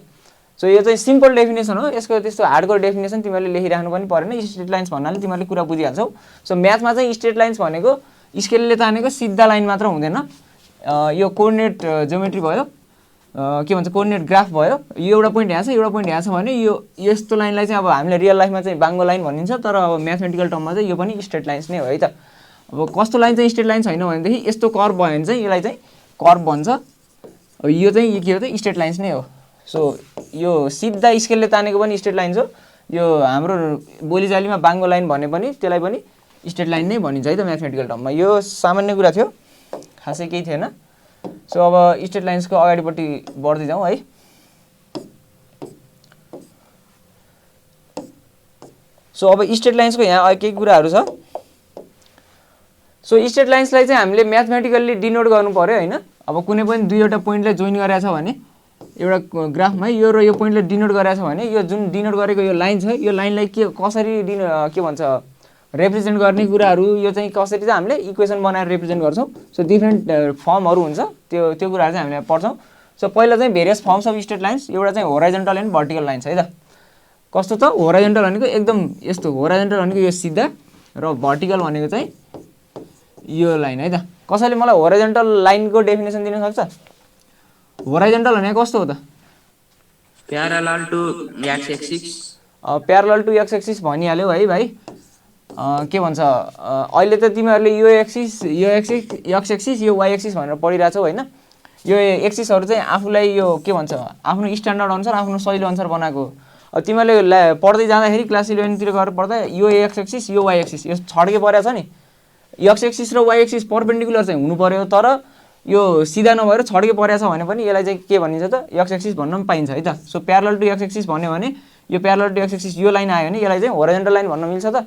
सो यो चाहिँ सिम्पल डेफिनेसन हो। यसको त्यस्तो हार्डकोर डेफिनेसन तिमीहरूले लेखिराख्नु पनि परेन। स्टेट लाइन्स भन्नाले तिमीहरूले कुरा बुझिहाल्छौ। सो म्याथमा चाहिँ स्टेट लाइन्स भनेको स्केलले तानेको सिधा लाइन मात्र हुँदैन, यो कोअर्डिनेट ज्योमेट्री भयो, के भन्छ कोअर्डिनेट ग्राफ भयो, यो एउटा पोइन्ट यहाँ छ एउटा पोइन्ट यहाँ छ भने यो यस्तो लाइनलाई चाहिँ अब हामीले रियल लाइफमा चाहिँ बाङ्गो लाइन भनिन्छ, तर अब म्याथमेटिकल टर्ममा चाहिँ यो पनि स्ट्रेट लाइन्स नै हो है त। अब कस्तो लाइन चाहिँ स्ट्रेट लाइन छैन भनेदेखि यस्तो कर्भ भयो भने चाहिँ यसलाई चाहिँ कर्भ भन्छ, अब यो चाहिँ के हो त स्ट्रेट लाइन्स नै हो। सो यो सिधा स्केलले तानेको पनि स्ट्रेट लाइन्स हो, यो हाम्रो बोलीचालीमा बाङ्गो लाइन भने पनि त्यसलाई पनि स्ट्रेट लाइन नै भनिन्छ है त म्याथमेटिकल टर्ममा। यो सामान्य कुरा थियो, खासै केही थिएन। सो अब स्ट्रेट लाइन्सको अगाडिपट्टि बढ्दै जाउँ है। सो अब स्ट्रेट लाइन्सको यहाँ केही कुराहरू छ। सो स्ट्रेट लाइन्सलाई चाहिँ हामीले म्याथमेटिकल्ली डिनोट गर्नु पर्यो होइन। अब कुनै पनि दुईवटा पोइन्टलाई जोइन गरेको छ भने एउटा ग्राफमा यो र यो पोइन्टले डिनोट गरेको छ भने यो जुन डिनोट गरेको यो लाइन छ यो लाइनलाई कसरी के भन्छ रिप्रेजेन्ट गर्ने कुराहरू, यो चाहिँ कसरी चाहिँ हामीले इक्वेसन बनाएर रिप्रेजेन्ट गर्छौँ। सो डिफ्रेन्ट फर्महरू हुन्छ, त्यो कुराहरू चाहिँ हामीले पढ्छौँ। सो पहिला चाहिँ various firms of straight lines, एउटा चाहिँ होराइजन्टल एन्ड भर्टिकल लाइन्स है त। कस्तो त होराइजन्टल भनेको एकदम यस्तो, होराइजन्टल भनेको यो सिधा र भर्टिकल भनेको चाहिँ यो लाइन है त। कसैले मलाई होराइजन्टल लाइनको डेफिनेसन दिन सक्छ? होराइजन्टल भनेको कस्तो हो त? Parallel to x axis. Parallel to x axis भनिहाल्यो है भाइ। के भन्छ अहिले त तिमीहरूले यो एक्सिस एक्स एक्सिस यो वाइ एक्सिस भनेर पढिरहेछौ होइन। यो एक्सिसहरू चाहिँ आफूलाई यो के भन्छ आफ्नो स्ट्यान्डर्ड अनुसार आफ्नो शैली अनुसार बनाएको। अब तिमीहरूले पढ्दै जाँदाखेरि क्लास 11तिर गएर पढ्दा यो एक्स एक्सिस यो वाइ एक्सिस यो छड्के परेको छ नि। एक्स एक्सिस र वाइ एक्सिस परपेन्डिकुलर चाहिँ हुनु पर्यो, तर यो सिधा नभएर छड्के परेको छ भने पनि यसलाई चाहिँ के भनिन्छ त एक्स एक्सिस भन्न पनि पाइन्छ है त। So parallel to x axis भन्यो भने यो प्यारलल टु एक्स एक्सिस यो लाइन आयो भने यसलाई चाहिँ होराइजन्टल लाइन भन्न मिल्छ त?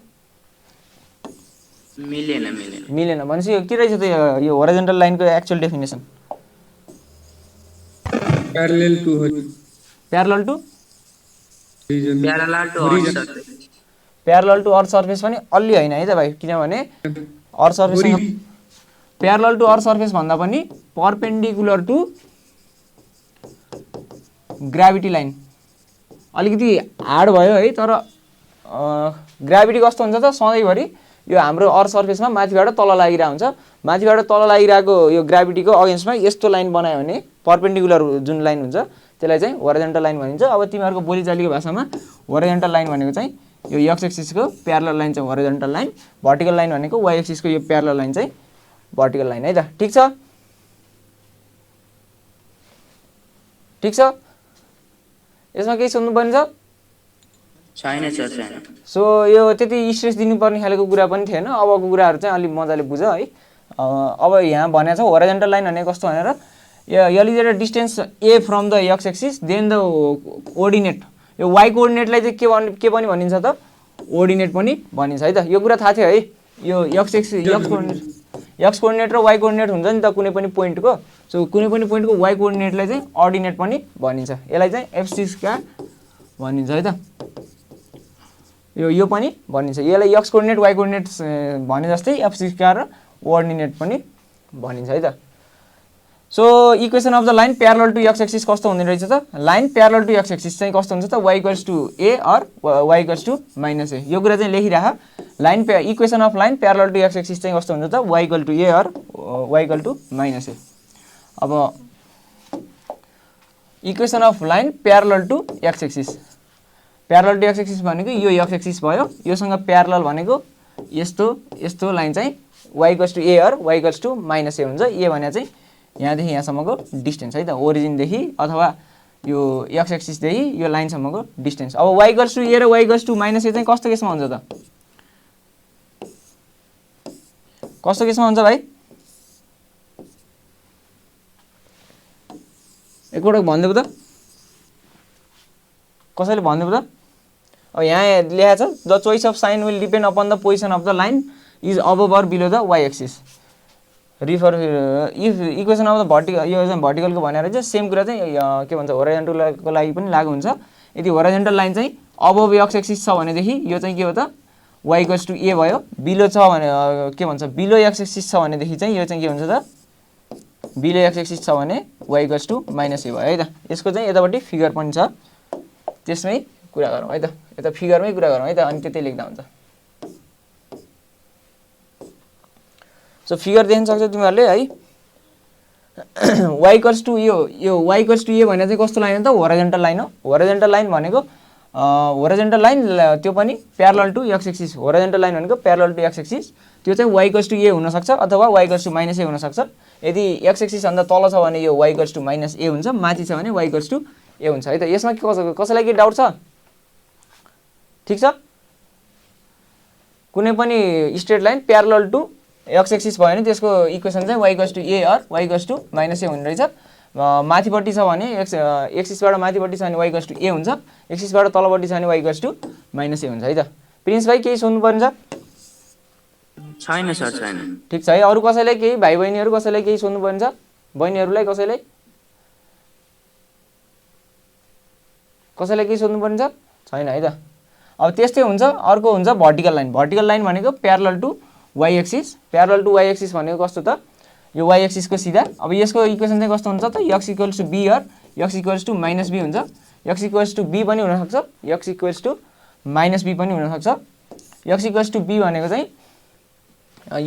मिलेन भनेपछि यो के रहेछ त यो होराइजन्टल लाइनको actual definition? Parallel to earth surface पनि अलि होइन है त भाइ, किनभने अर्थ सर्फेससँग प्यारलल टु अर्थ सर्फेस भन्दा पनि परपेन्डिकुलर टु ग्राभिटी लाइन अलिकति हार्ड भयो है। तर ग्राभिटी कस्तो हुन्छ त सधैँभरि यो हाम्रो अर्थ सर्फेसमा माथिबाट तल लागिरहेको हुन्छ, माथिबाट तल लागिरहेको यो ग्राभिटीको अगेन्स्टमा यस्तो लाइन बनायो भने परपेन्डिकुलर जुन लाइन हुन्छ त्यसलाई चाहिँ होराइजन्टल लाइन भनिन्छ। अब तिमीहरूको बोलीचालीको भाषामा होराइजन्टल लाइन भनेको चाहिँ यो एक्स एक्सिसको प्यारलल लाइन चाहिँ होराइजन्टल लाइन, भर्टिकल लाइन भनेको वाइ एक्सिसको यो प्यारलल लाइन चाहिँ भर्टिकल लाइन है त। ठिक छ ठिक छ, यसमा केही सोध्नुपर्ने छ? छैन सर छैन। सो यो त्यति स्ट्रेस दिनुपर्ने खालको कुरा पनि थिएन, अबको कुराहरू चाहिँ अलिक मजाले बुझ है। अब यहाँ भनेको छ होराइजन्टल लाइन भनेको कस्तो भनेर, यसले एउटा distance a from the x axis then the coordinate, यो वाइ कोअर्डिनेटलाई चाहिँ के पनि भनिन्छ त ओर्डिनेट पनि भनिन्छ है त। यो कुरा थाहा थियो है, यो एक्स कोअर्डिनेट र वाइ कोअर्डिनेट हुन्छ नि त कुनै पनि पोइन्टको। सो कुनै पनि पोइन्टको वाइ कोअर्डिनेटलाई चाहिँ अर्डिनेट पनि भनिन्छ, यसलाई चाहिँ एफ6 भनिन्छ है त। यो पनि भनिन्छ, यसलाई एक्स कोअर्डिनेट वाइ कोअर्डिनेट भने जस्तै एफ6 र अर्डिनेट पनि भनिन्छ है त। So equation of the line parallel to x axis कस्तो हुने रहेछ त? Line parallel to x axis चाहिँ कस्तो हुन्छ त? Y equals to a or y equals to minus a. यो कुरा चाहिँ लेखिराख। Line equation of line parallel to x axis चाहिँ कस्तो हुन्छ त? Y equal to a or y equal to minus a. अब equation of line parallel to x axis, parallel to x axis भनेको यो एक्स एक्सिस भयो, योसँग parallel भनेको यस्तो लाइन चाहिँ y equals to a or y equals to minus a हुन्छ। A भने चाहिँ यहाँदेखि यहाँसम्मको डिस्टेन्स है त, ओरिजिनदेखि अथवा यो एक्स एक्सिसदेखि यो लाइनसम्मको डिस्टेन्स। अब वाइ इक्वल्स टु ए र वाइ इक्वल्स टु माइनस ए चाहिँ कस्तो केसमा हुन्छ त? कस्तो केसमा हुन्छ भाइ? एकपटक भनिदेऊ त, कसैले भनिदेऊ त। अब यहाँ लेखा छ the choice of sign will depend upon the position of the line is above or below the y axis. Refer if equation of the vertical, यो चाहिँ भर्टिकलको भनेर चाहिँ सेम कुरा चाहिँ के भन्छ होराइजन्टलको लागि पनि लागु हुन्छ। यदि होराइजन्टल लाइन चाहिँ अबभ एक्स एक्सिस छ भनेदेखि यो चाहिँ के हो त? वाइ इक्वल्स टु ए भयो। बिलो छ भने के भन्छ बिलो एक्स एक्सिस छ भनेदेखि चाहिँ यो चाहिँ के हुन्छ त? बिलो एक्स एक्सिस छ भने वाइ इक्वल्स टु माइनस ए भयो है त। यसको चाहिँ यतापट्टि फिगर पनि छ, त्यसमै कुरा गरौँ है त, यता फिगरमै कुरा गरौँ है त, अनि त्यतै लेख्दा हुन्छ। सो फिगर देख्न सक्छौ तिमीहरूले है y इक्वल्स टु यो y इक्वल्स टु ए भने चाहिँ कस्तो लाइन हो त होरिजोन्टल लाइन हो होरिजोन्टल लाइन भनेको होरिजोन्टल लाइन त्यो पनि parallel to x axis horizontal line भनेको प्यारलल टु x एक्सिस त्यो चाहिँ y इक्वल्स टु ए हुन सक्छ अथवा y इक्वल्स टु माइनस ए हुन सक्छ यदि x एक्सिस भन्दा तल छ भने यो y equals to minus a हुन्छ माथि छ भने y इक्वल्स टु ए हुन्छ है त यसमा कसैलाई के डाउट छ ठीक छ कुनै पनि straight line parallel to x axis भयो भने त्यसको इक्वेसन चाहिँ y equals to a or y equals to minus a हुने रहेछ माथिपट्टि छ भने एक्सिसबाट माथिपट्टि छ भने y इक्वल्स टु ए हुन्छ एक्सिसबाट तलपट्टि छ भने y equals to minus a हुन्छ है त प्रिन्स भाइ केही सोध्नु पर्ने छ छैन सर छैन ठीक छ है अरू कसैलाई केही भाइ बहिनीहरू कसैलाई केही सोध्नु पर्ने छ बहिनीहरूलाई कसैलाई केही सोध्नु पर्ने छ छैन है त अब त्यस्तै हुन्छ अर्को हुन्छ भर्टिकल लाइन भनेको parallel to y axis parallel to y axis भनेको कस्तो त यो y एक्सिसको सिधा अब यसको इक्वेसन चाहिँ कस्तो हुन्छ त x equals to b or x equals to minus b हुन्छ x इक्वल्स टु b पनि हुन सक्छ x equals to minus b पनि हुन सक्छ x इक्वल्स टु b भनेको चाहिँ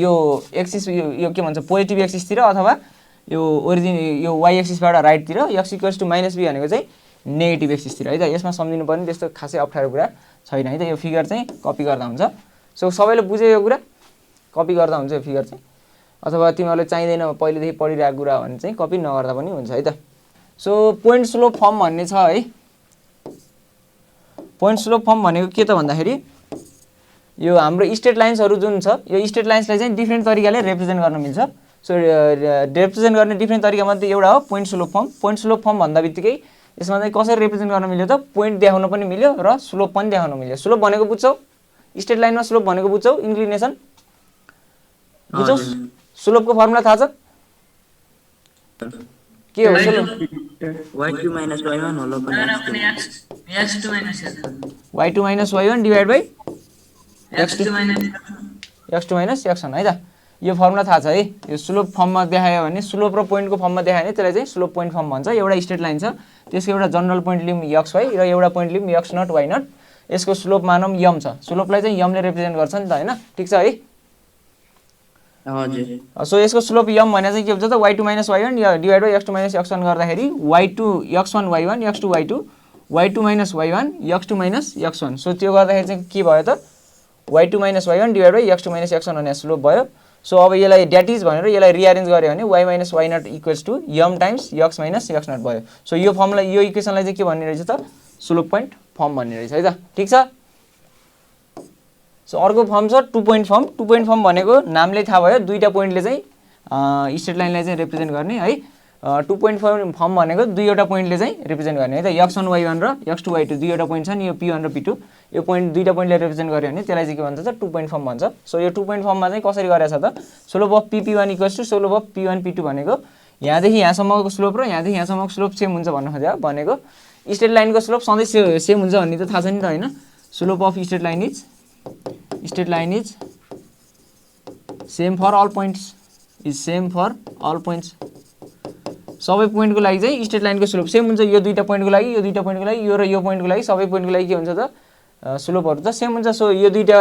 यो एक्सिस यो के भन्छ पोजिटिभ एक्सिसतिर अथवा यो ओरिजिन यो y एक्सिसबाट राइटतिर x equals to minus b भनेको चाहिँ नेगेटिभ एक्सिसतिर है त यसमा सम्झिनु पर्ने त्यस्तो खासै अप्ठ्यारो कुरा छैन है त यो फिगर चाहिँ कपी गर्दा हुन्छ सो सबैले बुझ्यो यो कुरा कपी गर्दा हुन्छ यो फिगर चाहिँ अथवा तिमीहरूले चाहिँदैन पहिलेदेखि पढिरहेको कुरा भने चाहिँ कपी नगर्दा पनि हुन्छ है त सो पोइन्ट स्लोप फर्म भन्ने छ है पोइन्ट स्लोप फर्म भनेको के त भन्दाखेरि यो हाम्रो स्ट्रेट लाइन्सहरू जुन छ यो स्ट्रेट लाइन्सलाई चाहिँ डिफ्रेन्ट तरिकाले रिप्रेजेन्ट गर्न मिल्छ सो रिप्रेजेन्ट गर्ने डिफ्रेन्ट तरिका मध्ये एउटा हो पोइन्ट स्लोप फर्म भन्दा बित्तिकै यसमा चाहिँ कसरी रिप्रेजेन्ट गर्न मिल्यो त पोइन्ट देखाउन पनि मिल्यो र स्लोप पनि देखाउन मिल्यो स्लोप भनेको बुझ्छौ स्ट्रेट लाइनमा स्लोप भनेको बुझ्छौ इन्क्लिनेसन बुझ्छौ स्लोपको फर्मुला थाहा छ के हो स्लोप y2 - y1 होलो पनि x2 - y2 - y1 divide by x2 - x1 है त यो फर्मुला थाहा छ है यो स्लोप फर्ममा देखायो भने स्लोप र पोइन्टको फर्ममा देखायो भने त्यसलाई चाहिँ स्लोप पोइन्ट फर्म भन्छ एउटा स्ट्रेट लाइन छ त्यसको एउटा जनरल पोइन्ट लिउँ xy र एउटा पोइन्ट लिउँ x0 y0 यसको स्लोप मानौँ m छ स्लोपलाई चाहिँ m ले रिप्रेजेन्ट गर्छ नि त हैन ठीक छ है हजुर सो यसको स्लोप m भने चाहिँ के हुन्छ त y2 - y1 divide by x2 - x1 गर्दाखेरि y2 x1 y1 x2 y2 y2 - y1 x2 - x1 so त्यो गर्दाखेरि चाहिँ के भयो त y2 - y1 divide by x2 - x1 भन्ने स्लोप भयो सो अब यसलाई द्याट इज भनेर यसलाई रिअरेन्ज गर्यो भने y - y0 equals to m times x - x0 भयो सो यो फर्मलाई यो इक्वेसनलाई चाहिँ के भन्ने रहेछ त स्लोप पोइन्ट फर्म भन्ने रहेछ है त ठीक छ सो अर्को फर्म छ टु पोइन्ट फर्म भनेको नामले थाहा भयो दुईटा पोइन्टले चाहिँ स्ट्रेट लाइनलाई चाहिँ रिप्रेजेन्ट गर्ने है टु पोइन्ट फर्म भनेको दुईवटा पोइन्टले चाहिँ रिप्रेजेन्ट गर्ने है त x1 y1 र x2 y2 दुईवटा पोइन्ट छ नि यो p1 र p2 यो पोइन्ट दुईटा पोइन्टले रिप्रेजेन्ट गर्यो भने त्यसलाई चाहिँ के भन्छ त टु पोइन्ट फर्म भन्छ सो यो टु पोइन्ट फर्ममा चाहिँ कसरी गरेछ त slope of p1 equals to slope of p1 p2 भनेको यहाँदेखि यहाँसम्मको स्लोप र यहाँदेखि यहाँसम्मको स्लोप सेम हुन्छ भन्नु खोजेको भनेको स्ट्रेट लाइनको स्लोप सधैँ सेम हुन्छ भन्ने त थाहा छ नि त हैन slope of straight line is same for all points सबै पोइन्टको लागि चाहिँ स्ट्रेट लाइनको स्लोप सेम हुन्छ यो दुईटा पोइन्टको लागि यो र यो पोइन्टको लागि सबै पोइन्टको लागि के हुन्छ त स्लोपहरू त सेम हुन्छ सो यो दुईटा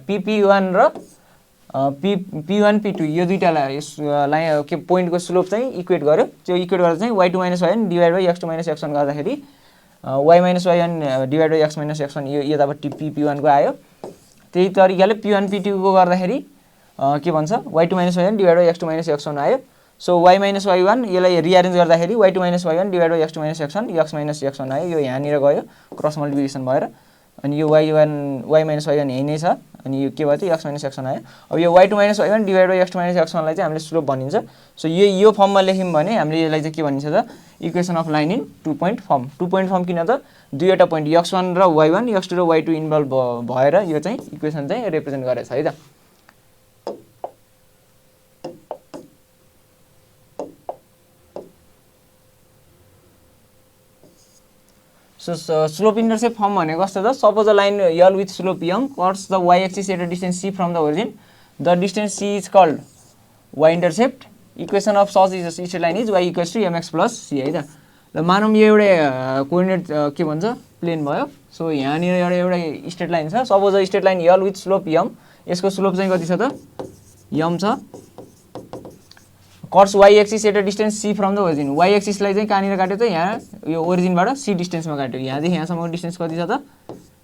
p1 र p1 p2 यो दुईटालाई लाइन के पोइन्टको स्लोप चाहिँ इक्वेट गर्यो त्यो इक्वेट गर्दा चाहिँ y2 - y1 divide by x2 - x1 गर्दाखेरि y - y1 divide by x - x1 यो यतापट्टि p1 को आयो त्यही तरिकाले p1 p2 को गर्दाखेरि के भन्छ y2 - y1 divide by x2 - x1 आयो सो y - y1 यसलाई रिअरेन्ज गर्दाखेरि y2 - y1 divide by x2 - x1 x - x1 आयो यो यहाँनिर गयो क्रस मल्टिप्लिकेसन भएर अनि यो y - y1 यही नै छ अनि यो के भयो त x - x1 आयो अब यो y2 - y1 divide by x2 - x1 लाई चाहिँ हामीले स्लोप भनिन्छ सो यो फर्ममा लेख्यौँ भने हामीले यसलाई चाहिँ के भनिन्छ त equation of line in to point form किन त दुईवटा पोइन्ट x1 र y1 x2 र y2 इन्भल्भ भएर यो चाहिँ इक्वेसन चाहिँ रिप्रेजेन्ट गरेछ है त सो स्लोप इन्टरसेप्ट फर्म भनेको कस्तो त suppose a line L with slope m cuts the y axis at a distance c from the origin the distance c is called y intercept equation of such a straight line is y equals to mx plus c है त ल मानौँ यो एउटा coordinate के भन्छ plain भयो so यहाँनिर एउटा स्ट्रेट लाइन छ suppose a straight line L with slope m यसको स्लोप चाहिँ कति छ त m छ cuts y axis at a distance c from the origin. Y एक्सिसलाई चाहिँ कहाँनिर काट्यो त यहाँ यो ओरिजिनबाट सी डिस्टेन्समा काट्यो। यहाँदेखि यहाँसम्मको डिस्टेन्स कति छ त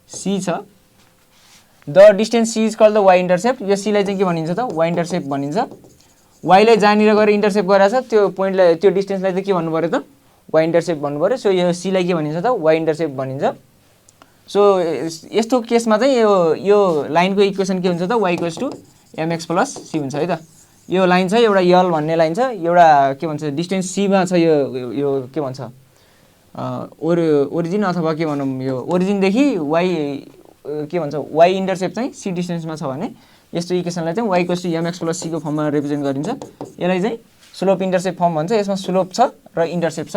सी छ। The distance c is called the y intercept. यो सीलाई चाहिँ के भनिन्छ त वाइ इन्टरसेप्ट भनिन्छ। वाइलाई जहाँनिर गएर इन्टरसेप्ट गरेछ त्यो पोइन्टलाई त्यो डिस्टेन्सलाई चाहिँ के भन्नु पऱ्यो त वाइ इन्टरसेप्ट भन्नु पऱ्यो। सो यो सीलाई के भनिन्छ त वाइ इन्टरसेप्ट भनिन्छ। सो यस्तो केसमा चाहिँ यो लाइनको इक्वेसन के हुन्छ त y equals to m x plus c हुन्छ है त। यो लाइन छ एउटा यल भन्ने लाइन छ, एउटा के भन्छ डिस्टेन्स सीमा छ यो के भन्छ ओरिजिन अथवा के भनौँ यो ओरिजिनदेखि वाइ के भन्छ वाइ इन्टरसेप्ट चाहिँ सी डिस्टेन्समा छ भने यस्तो इक्वेसनलाई चाहिँ y equals to m x plus सीको फर्ममा रिप्रेजेन्ट गरिन्छ। यसलाई चाहिँ स्लोप इन्टरसेप्ट फर्म भन्छ। यसमा स्लोप छ र इन्टरसेप्ट छ।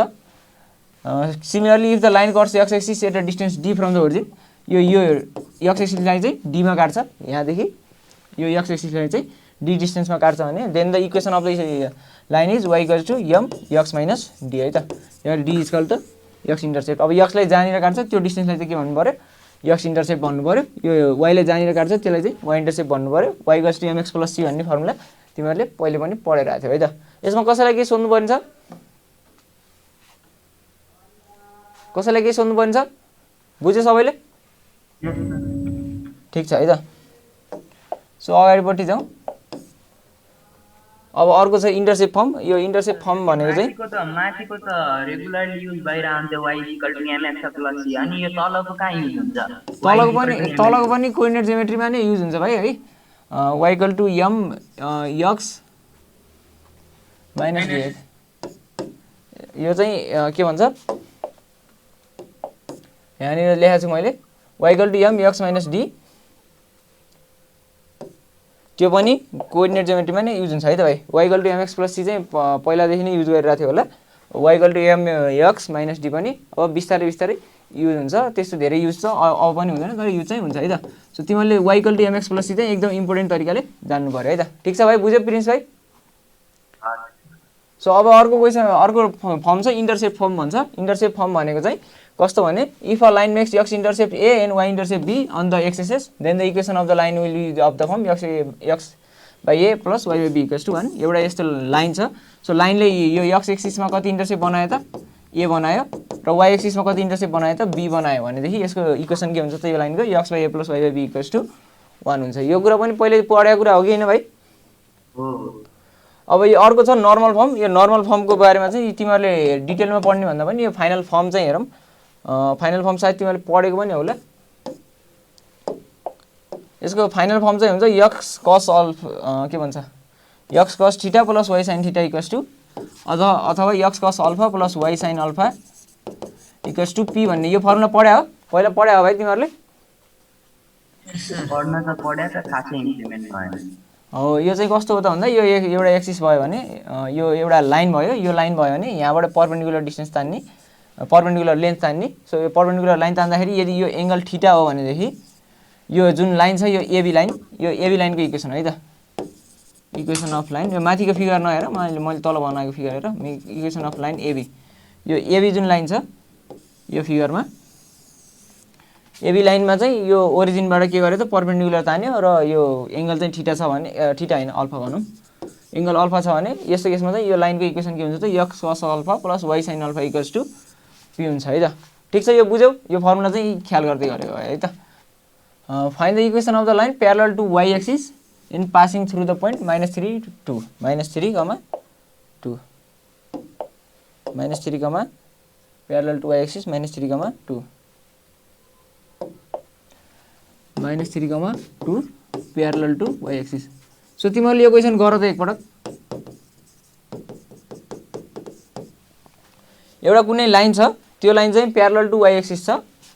Similarly if the line cuts x axis at a distance d from the origin. यो एक्स एक्सिसलाई चाहिँ डीमा काट्छ, यहाँदेखि यो एक्स एक्सिसलाई चाहिँ डी डिस्टेन्समा काट्छ भने then the equation of the line is y equals to m x minus d है त। यहाँ डी इज कल्ड त एक्स इन्टरसेप्ट। अब एक्सलाई जहाँनिर काट्छ त्यो डिस्टेन्सलाई चाहिँ के भन्नु पऱ्यो एक्स इन्टरसेप्ट भन्नु पऱ्यो। यो वाइलाई जहाँनिर काट्छ त्यसलाई चाहिँ वाइ इन्टरसेप्ट भन्नु पऱ्यो। Y equals to m x plus c भन्ने फर्मुला तिमीहरूले पहिले पनि पढेर आएको थियो है त। यसमा कसैलाई केही सोध्नु पर्ने छ? कसैलाई केही सोध्नु पर्ने छ? बुझ्यो सबैले? ठिक छ है त। सो अगाडिपट्टि जाउँ। अब अर्को छ इन्टरसेप्ट फर्म। यो इन्टरसेप्ट फर्म भनेको चाहिँ माथिको त रेगुलरली युज भइरहन्छ y equal to m x plus c, अनि यो तलको कहाँ युज हुन्छ? तलको पनि कोअर्डिनेट जियोमेट्रीमा नै युज हुन्छ भाइ है। Y equal to m x minus d. यो चाहिँ के भन्छ यहाँनिर लेखेको छु मैले y equal to m x minus d. त्यो पनि कोअर्डिनेट जियोमेट्रीमा नै युज हुन्छ है त भाइ। Y equal to m x plus c चाहिँ पहिलादेखि नै युज गरिरहेको थियो होला। Y equal to m x minus d पनि अब बिस्तारै बिस्तारै युज हुन्छ। त्यस्तो धेरै युज छ अब पनि हुँदैन तर युज चाहिँ हुन्छ है त। सो तिमीहरूले y equal to m x plus c चाहिँ एकदम इम्पोर्टेन्ट तरिकाले जान्नु पऱ्यो है त। ठिक छ भाइ, बुझ्यो प्रिन्स भाइ? सो अब अर्को क्वेसन अर्को फर्म छ इन्टरसेप्ट फर्म भन्छ। इन्टरसेप्ट फर्म भनेको चाहिँ कस्तो भने if a line makes x intercept a and y intercept b on the x axis then the equation of the line will be of the form x by a plus y by b equals to 1। एउटा यस्तो line छ। So लाइनले यो x एक्सिसमा कति intercept बनायो त ए बनायो र why एक्सिसमा कति इन्टरसेप्ट बनायो त बी बनायो भनेदेखि यसको इक्वेसन के हुन्छ त यो लाइनको x by a plus y by b equals to 1 हुन्छ। यो कुरा पनि पहिले पढेको कुरा हो कि होइन भाइ? अब यो अर्को छ नर्मल फर्म। यो नर्मल फर्मको बारेमा चाहिँ तिमीहरूले डिटेलमा पढ्ने भन्दा पनि यो फाइनल फर्म चाहिँ हेरौँ। फाइनल फर्म सायद तिमीहरूले पढेको पनि होला। यसको फाइनल फर्म चाहिँ हुन्छ एक्स कस अल्फा के भन्छ x cos theta plus y sine theta equals to अथवा x cos alpha plus y sine alpha equals to p भन्ने यो फर्मुला पढ्या हो? पहिला पढ्या हो भाइ तिमीहरूले? पढ्न त पढ्या त खासै इम्प्लिमेन्ट भएन। हो यो चाहिँ कस्तो हो त भन्दा यो एउटा एक्सिस भयो भने यो एउटा लाइन भयो। यो लाइन भयो भने यहाँबाट परपेन्डिकुलर डिस्टेन्स तान्ने परपेन्डिकुलर लेन्थ तान्ने। सो यो परपेन्डिकुलर लाइन तान्दाखेरि यदि यो एङ्गल थीटा हो भनेदेखि यो जुन लाइन छ यो एबी लाइन, यो एबी लाइनको इक्वेसन है त। इक्वेसन अफ लाइन यो माथिको फिगर नहेर मैले तल बनाएको फिगर हेर इक्वेसन अफ लाइन एबी। यो एबी जुन लाइन छ यो फिगरमा एबी लाइनमा चाहिँ यो ओरिजिनबाट के गर्यो त परपेन्डिकुलर तान्यो र यो एङ्गल चाहिँ थीटा छ भने थीटा होइन अल्फा भनौँ एङ्गल अल्फा छ भने यस्तो केसमा चाहिँ यो लाइनको इक्वेसन के हुन्छ त x cos alpha plus y sine alpha equals to p हुन्छ है त। ठिक छ, यो बुझ्यौ? यो फर्मुला चाहिँ ख्याल गर्दै गरेको है त। Find the equation of the line parallel to y axis in passing through the point -3 2 -3 comma 2 -3 comma parallel to y axis -3 comma 2 -3 comma 2 parallel to y axis. So तिमीहरूले यो क्वेसन गर त एकपटक। एउटा कुनै लाइन छ त्यो लाइन चाहिँ प्यारलल टु वाइ एक्सिस छ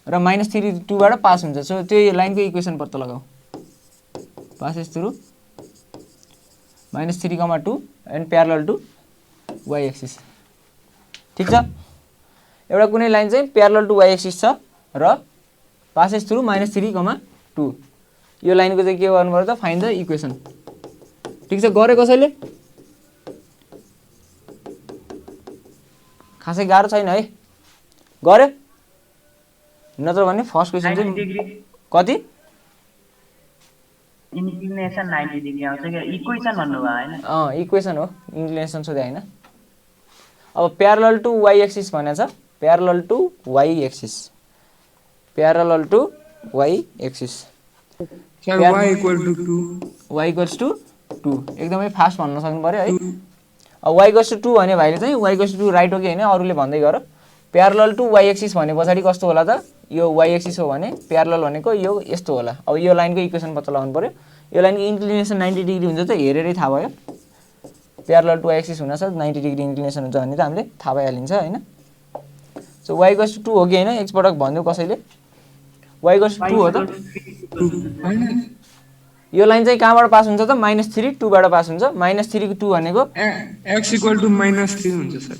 र -3 2 बाट पास हुन्छ। सो त्यो लाइनको इक्वेसन पत्ता लगाऊ। Passes through -3 comma 2 and parallel to y axis. ठिक छ, एउटा कुनै लाइन चाहिँ प्यारलल टु वाइ एक्सिस छ र पासेस थ्रु -3 कमा 2 यो लाइनको चाहिँ के गर्नु पर्यो त फाइन्ड द इक्वेसन। ठिक छ, गरे कसैले? खासै गाह्रो छैन है, गऱ्यो? नत्र भने फर्स्ट क्वेसन चाहिँ कति इन्क्लिनेसन 90 डिग्री आउँछ क्या इक्वेसन भन्नुभयो हैन इक्वेसन हो, इन्क्लिनेसन सोधे होइन। अब प्यारलल टु वाइ एक्सिस भनेको छ, parallel to y axis, parallel to y axis, sir y equal to 2 y equals to 2, एकदमै फास्ट भन्न सक्नु पऱ्यो है। अब वाइ इक्वल्स टु 2 भने भाइले चाहिँ वाइ इक्वल्स टु 2 राइट हो कि होइन अरूले भन्दै गर। प्यारलल टु वाइ एक्सिस भने पछाडि कस्तो होला त, यो वाइ एक्सिस हो भने प्यारलल भनेको यो यस्तो होला। अब यो लाइनको इक्वेसन पत्ता लगाउनु पऱ्यो, यो लाइनको इन्क्लिनेसन 90 डिग्री हुन्छ त हेरेरै थाहा भयो। प्यारलल टु वाइ एक्सिस हुनसाथ 90 डिग्री इन्क्लिनेसन हुन्छ भने त हामीले थाहा पाइहालिन्छ होइन। सो वाइ इक्वल्स टु 2 हो कि होइन एकपटक भनिदियो कसैले, वाइ इक्वल्स टु 2 हो त। हैन यो लाइन चाहिँ कहाँबाट पास हुन्छ त, -3 2 बाट पास हुन्छ। -3 2 भनेको x इक्वल टु -3 हुन्छ सर।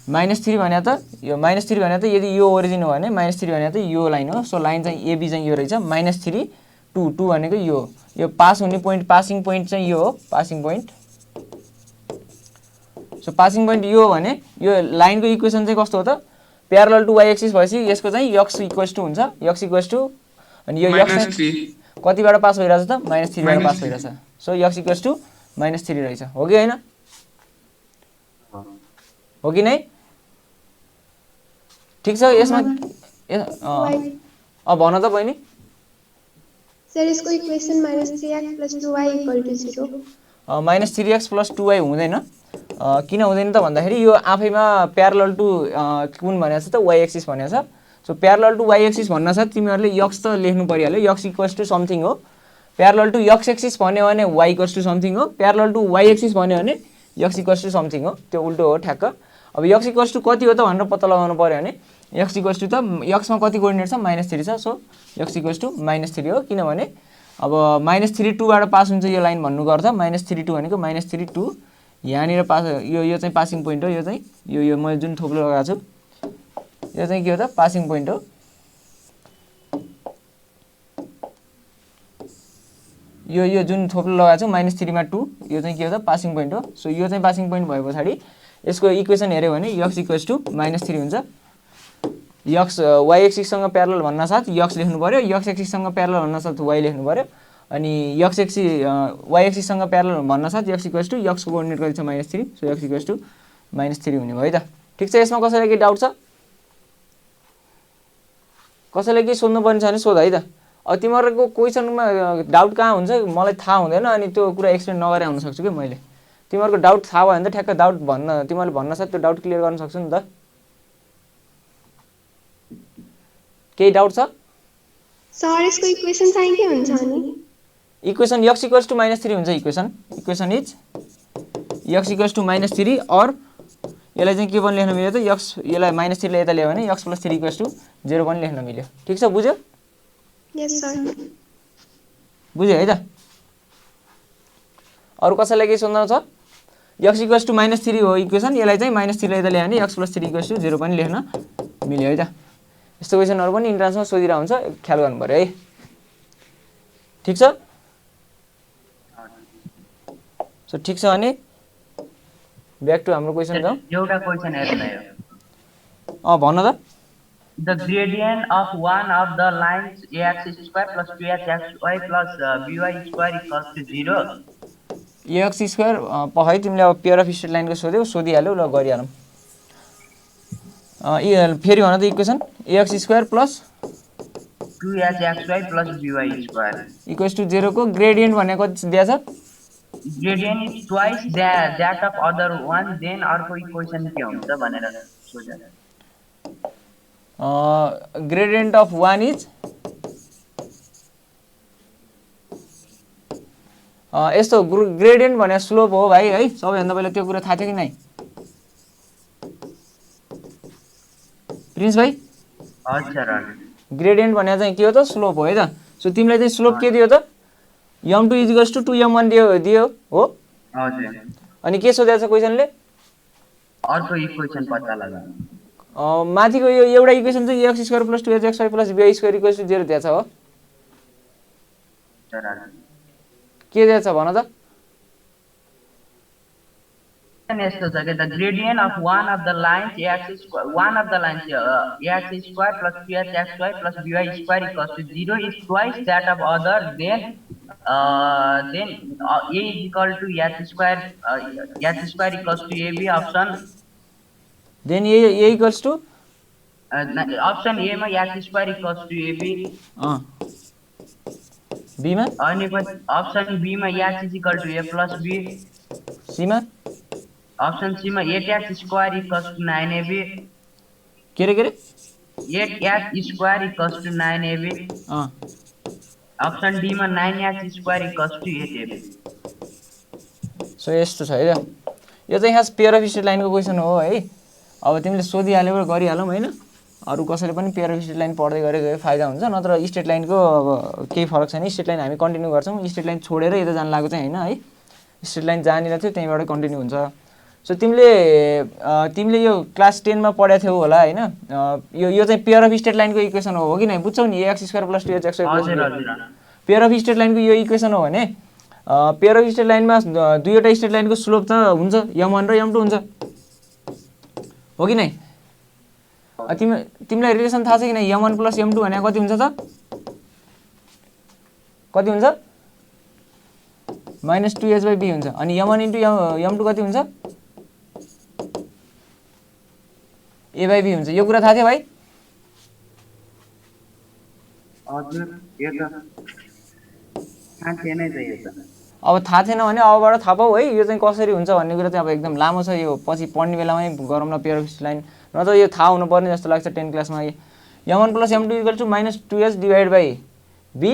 -3 भने त यो -3 भने त यदि यो ओरिजिन हो भने -3 भने त यो लाइन हो। सो लाइन चाहिँ एबी चाहिँ यो रहेछ -3 2 2 भनेको यो पास हुने पोइन्ट, पासिङ पोइन्ट चाहिँ यो हो, passing point. So passing point यो हो भने यो लाइनको इक्वेसन चाहिँ कस्तो हो त, प्यारलल टु वाइ एक्सिस भएपछि यसको चाहिँ x इक्वल्स टु हुन्छ, x इक्वल्स टु अनि यो x -3 कतिबाट पास भइरहेछ त, -3 बाट पास भइरहेछ। सो x इक्वल्स टु -3 रहेछ, हो कि होइन, हो कि नै? ठिक छ यसमा अब भन त बहिनी। सर इसको equation -3x + 2y = 0 -3x + 2y हुँदैन। किन हुँदैन त भन्दाखेरि यो आफैमा प्यारलल टु कुन भनेको छ त, वाइ एक्सिस भनेको छ। So parallel to y axis भन्न साथ तिमीहरूले x त लेख्नु परिहाल्यो, x इक्वल्स टु समथिङ हो। प्यारलल टु x एक्सिस भन्यो भने y इक्वल्स टु समथिङ हो, प्यारलल टु y एक्सिस भन्यो भने x इक्वल्स टु समथिङ हो, त्यो उल्टो हो ठ्याक्क। अब x इक्वल्स टु कति हो त भनेर पत्ता लगाउनु पर्यो भने x इक्वल्स टु त x मा कति कोअर्डिनेट छ, -3 छ। सो x इक्वल्स टु -3 हो, किनभने अब -3 2 बाट पास हुन्छ यो लाइन भन्नुको अर्थ -3 2 भनेको -3 2 यहाँनिर पास, यो चाहिँ पासिङ पोइन्ट हो। यो चाहिँ यो मैले जुन थोप्लो लगाएको छु यो चाहिँ के हो त, पासिङ पोइन्ट हो। यो जुन थोप्लो लगाएको छु -3 मा 2 यो चाहिँ के हो त, पासिङ पोइन्ट हो। सो यो चाहिँ पासिङ पोइन्ट भए पछाडि यसको इक्वेसन हेऱ्यो भने x इक्वल्स टु -3 हुन्छ। x वाइ एक्सिससँग प्यारलल भन्न साथ x लेख्नु पर्यो, x एक्सिससँग प्यारलल भन्न साथ y लेख्नु पर्यो, अनि x एक्सिस वाइ एक्सिससँग प्यारलल भन्न साथ x इक्वल्स टु x को कोअर्डिनेट कति छ, -3। सो x इक्वल्स टु -3 हुने भयो त। ठिक छ, यसमा कसैलाई केही डाउट छ, कसैलाई केही सोध्नु पर्ने छ भने सोध है त। अब तिमीहरूको क्वेसनमा डाउट कहाँ हुन्छ मलाई थाहा हुँदैन, अनि त्यो कुरा एक्सप्लेन नगरे आउन सक्छु कि मैले। तिमीहरूको डाउट थाहा भयो भने त ठ्याक्क डाउट भन्न, तिमीहरूले भन्न साथ त्यो डाउट क्लियर गर्न सक्छु नि त। केही डाउट छ? सर इसको इक्वेसन चाहिँ के हुन्छ अनि? इक्वेसन x इक्वल्स टु -3 हुन्छ। Equation is x equals to -3 और यसलाई चाहिँ के पनि लेख्न मिल्यो त, x यसलाई -3 ले यता ल्यायो भने x + 3 इक्वल्स टु 0 पनि लेख्न मिल्यो। ठिक छ, बुझ्यो? यस सर। बुझ्यो है त। अरू कसैलाई केही सोध्नु छ? x इक्वल्स टु -3 हो इक्वेसन, यसलाई चाहिँ -3 ले यता ल्यायो भने x + 3 इक्वल्स टु 0 पनि लेख्न मिल्यो है त। यस्तो क्वेसनहरू पनि इन्ट्रान्समा सोधिरहेको हुन्छ, ख्याल गर्नु पर्यो है। ठिक छ? सो ठिक छ भने ब्याक टु हाम्रो क्वेसन जाउँ। एउटा क्वेसन हेर्नु न यो। भन त। The gradient of one of the lines ax² + 2hxy + by² = 0। ax² है तिमीले अब पेयर अफ स्ट्रेट लाइनको सोध्यौ, सोधिहाल्यौ, ल गरिहालौँ। फेरि भन त equation ax² + 2hxy + by² equals to 0 को ग्रेडियन्ट भनेको कति दिएको छ? gradient is twice that of other one, then अर्को इक्वेसन के हुन्छ भनेर सोधेको। ग्रेडियन्ट अफ 1 इज यस्तो, ग्रेडियन्ट भने स्लोप हो भाइ है, सबैभन्दा पहिला त्यो कुरा थाहा थियो कि नै प्रिन्स भाइ? हजुर। ग्रेडियन्ट भने चाहिँ के हो त, स्लोप हो है त। सो तिमीलाई चाहिँ स्लोप के दियो त, m2 = 2m1 दियो हो। हजुर। अनि के सोधेको छ क्वेसनले? अर्को इक्वेसन पत्ता लगाउनु। माथिको यो एउटा इक्वेसन चाहिँ ax² + 2hxy + by² = 0 दिएको छ हो। के दिएको छ भन त? यस्तो छ के the gradient of one of the lines ax² + 2hxy + by² = 0 is twice that of other, then then A is equal to h square equals to AB option. Then A equals to Option A मा h square equals to AB. B मा अनि option B मा h is equal to A plus B. C मा Option C मा 8h square equals to 9AB. के रे 8h square equals to 9AB. Option D मा 9h square equals to 8AB. So यस्तो छ है त यो चाहिँ खास पेयर अफ स्ट्रेट लाइनको क्वेसन हो है अब तिमीले सोधिहाल्यो गरिहालौँ होइन अरू कसैले पनि पेयर अफ स्ट्रेट लाइन पढ्दै गरेको फाइदा हुन्छ नत्र स्ट्रेट लाइनको अब केही फरक छैन स्ट्रेट लाइन हामी कन्टिन्यू गर्छौँ स्ट्रेट लाइन छोडेर यता जान लागेको चाहिँ होइन है स्ट्रेट लाइन जहाँनिर थियो त्यहीँबाट कन्टिन्यू हुन्छ सो तिमीले यो क्लास 10 मा पढेको थियौ होला होइन यो चाहिँ पेयर अफ स्ट्रेट लाइनको इक्वेसन हो कि नै बुझ्छौ नि ax² + 2hx² pair of straight लाइनको यो इक्वेसन हो भने पेयर अफ स्ट्रेट लाइनमा दुईवटा स्ट्रेट लाइनको स्लोप त हुन्छ m1 र m2 हुन्छ हो कि नै तिमीलाई रिलेसन थाहा छ कि नै m1 + m2 भने कति हुन्छ त कति हुन्छ -2h/b हुन्छ अनि m1 * m2 कति हुन्छ a/b हुन्छ यो कुरा थाहा थियो भाइ हजुर यो त थाहा थिएन त यो त अब थाहा थिएन भने अबबाट थाहा पाऊ है यो चाहिँ कसरी हुन्छ भन्ने कुरा चाहिँ अब एकदम लामो छ यो पछि पढ्ने बेलामै गरौँ न पेयर अफ स्ट्रेट लाइन न त यो थाहा हुनुपर्ने जस्तो लाग्छ 10 क्लासमा m1 + m2 = -2h/b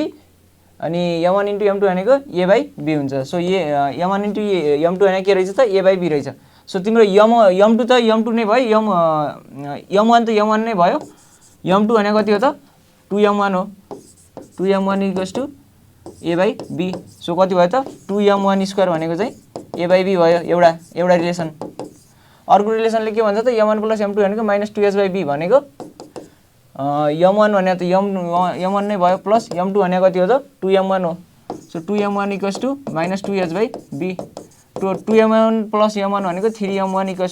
अनि m1 * m2 भनेको a/b हुन्छ सो m1 * m2 भने के रहेछ त a/b रहेछ सो तिम्रो m2 त m2 नै भयो m1 त m1 नै भयो m2 भने कति हो त 2m1 हो 2m1 = a/b सो कति भयो त 2m1² भनेको चाहिँ a/b भयो एउटा रिलेसन अर्को रिलेसनले के भन्छ त m1 + m2 भनेको -2h/b भनेको m1 भने त m1 नै भयो प्लस m2 भने कति हो त 2m1 हो so 2m1 = -2h/b 2m1 + m1 भनेको 3m1 =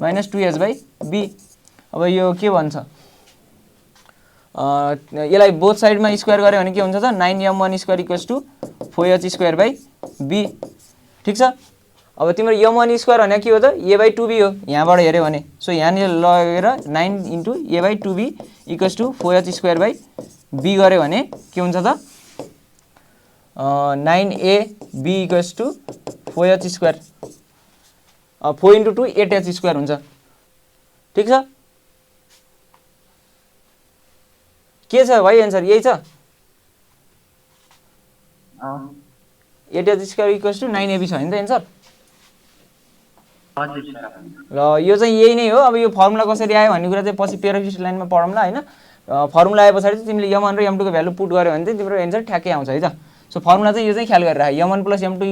-2h/b अब यो के भन्छ यसलाई बोथ साइडमा स्क्वायर गर्यो भने के हुन्छ त 9m1² = 4h²/b ठीक छ अब तिम्रो m1² भने के हो त a/2b हो यहाँबाट हेर्यो भने सो यहाँनिर लगेर 9 * a/2b = 4h²/b गर्यो भने के हुन्छ त 9ab = 4h², 4 × 2 8h² हुन्छ ठीक छ के छ भाइ एन्सर यही छ 8h² = 9ab छ नि त एन्सर हजुर सर ल यो चाहिँ यही नै हो अब यो फर्मुला कसरी आयो भन्ने कुरा चाहिँ पछि पेयर अफ स्ट्रेट लाइनमा पढौँला हैन फर्मुला आए पछाडी चाहिँ तिमीले m1 र m2 को भ्यालु पुट गर्यो भने चाहिँ तिम्रो एन्सर ठ्याक्कै आउँछ है त सो फर्मुला चाहिँ यो चाहिँ ख्याल गरेर m1 + m2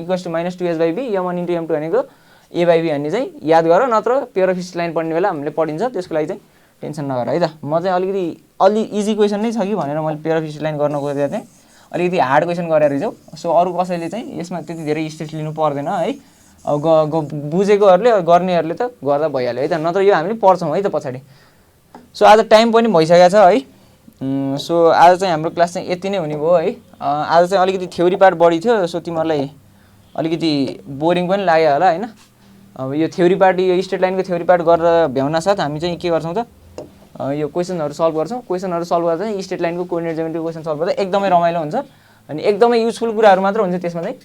= -2h/b m1 * m2 भनेको a/b भन्ने चाहिँ याद गर नत्र पेयर अफ स्ट्रेट लाइन पढ्ने बेला हामीले पढिन्छ त्यसको लागि चाहिँ टेन्सन नगर है त म चाहिँ अलि इजी क्वेसन नै छ कि भनेर मैले पेयर अफ स्ट्रेट लाइन गर्न खोजेको थिएँ अलिकति हार्ड क्वेसन गरेर रहेछौ सो अरु कसैले चाहिँ यसमा त्यति धेरै स्ट्रेस लिनु पर्दैन है अब बुझेकोहरुले गर्नेहरुले त गर्दा भइहाल्यो है त नत्र यो हामीले पढ्छौं है त पछाडी सो आज टाइम पनि भइसकेको छ है सो आज चाहिँ हाम्रो क्लास चाहिँ यति नै हुने भयो है आज चाहिँ अलिकति थ्योरी पार्ट बढी थियो सो तिमीहरुलाई अलिकति बोरिङ पनि लाग्यो होला हैन अब यो थ्योरी पार्ट यो स्ट्रेट लाइनको थ्योरी पार्ट गरेर भ्याउन साथ हामी चाहिँ के गर्छौं त यो क्वेशनहरु सल्भ गर्छौं क्वेशनहरु सल्भ गर्दा चाहिँ स्ट्रेट लाइनको कोर्डिनेट ज्योमेट्री क्वेशन सल्भ गर्दा एकदमै रमाइलो हुन्छ अनि एकदमै युजफुल कुराहरु मात्र हुन्छ त्यसमा चाहिँ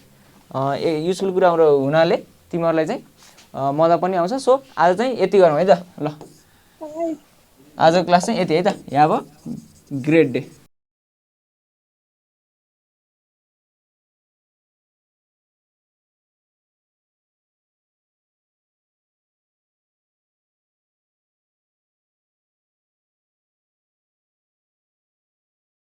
युजफुल कुराहरु हुनाले तिमीहरुलाई चाहिँ मजा पनि आउँछ सो आज चाहिँ यति गरौँ है त ल आजको क्लास चाहिँ यति है त हैव अ ग्रेट डे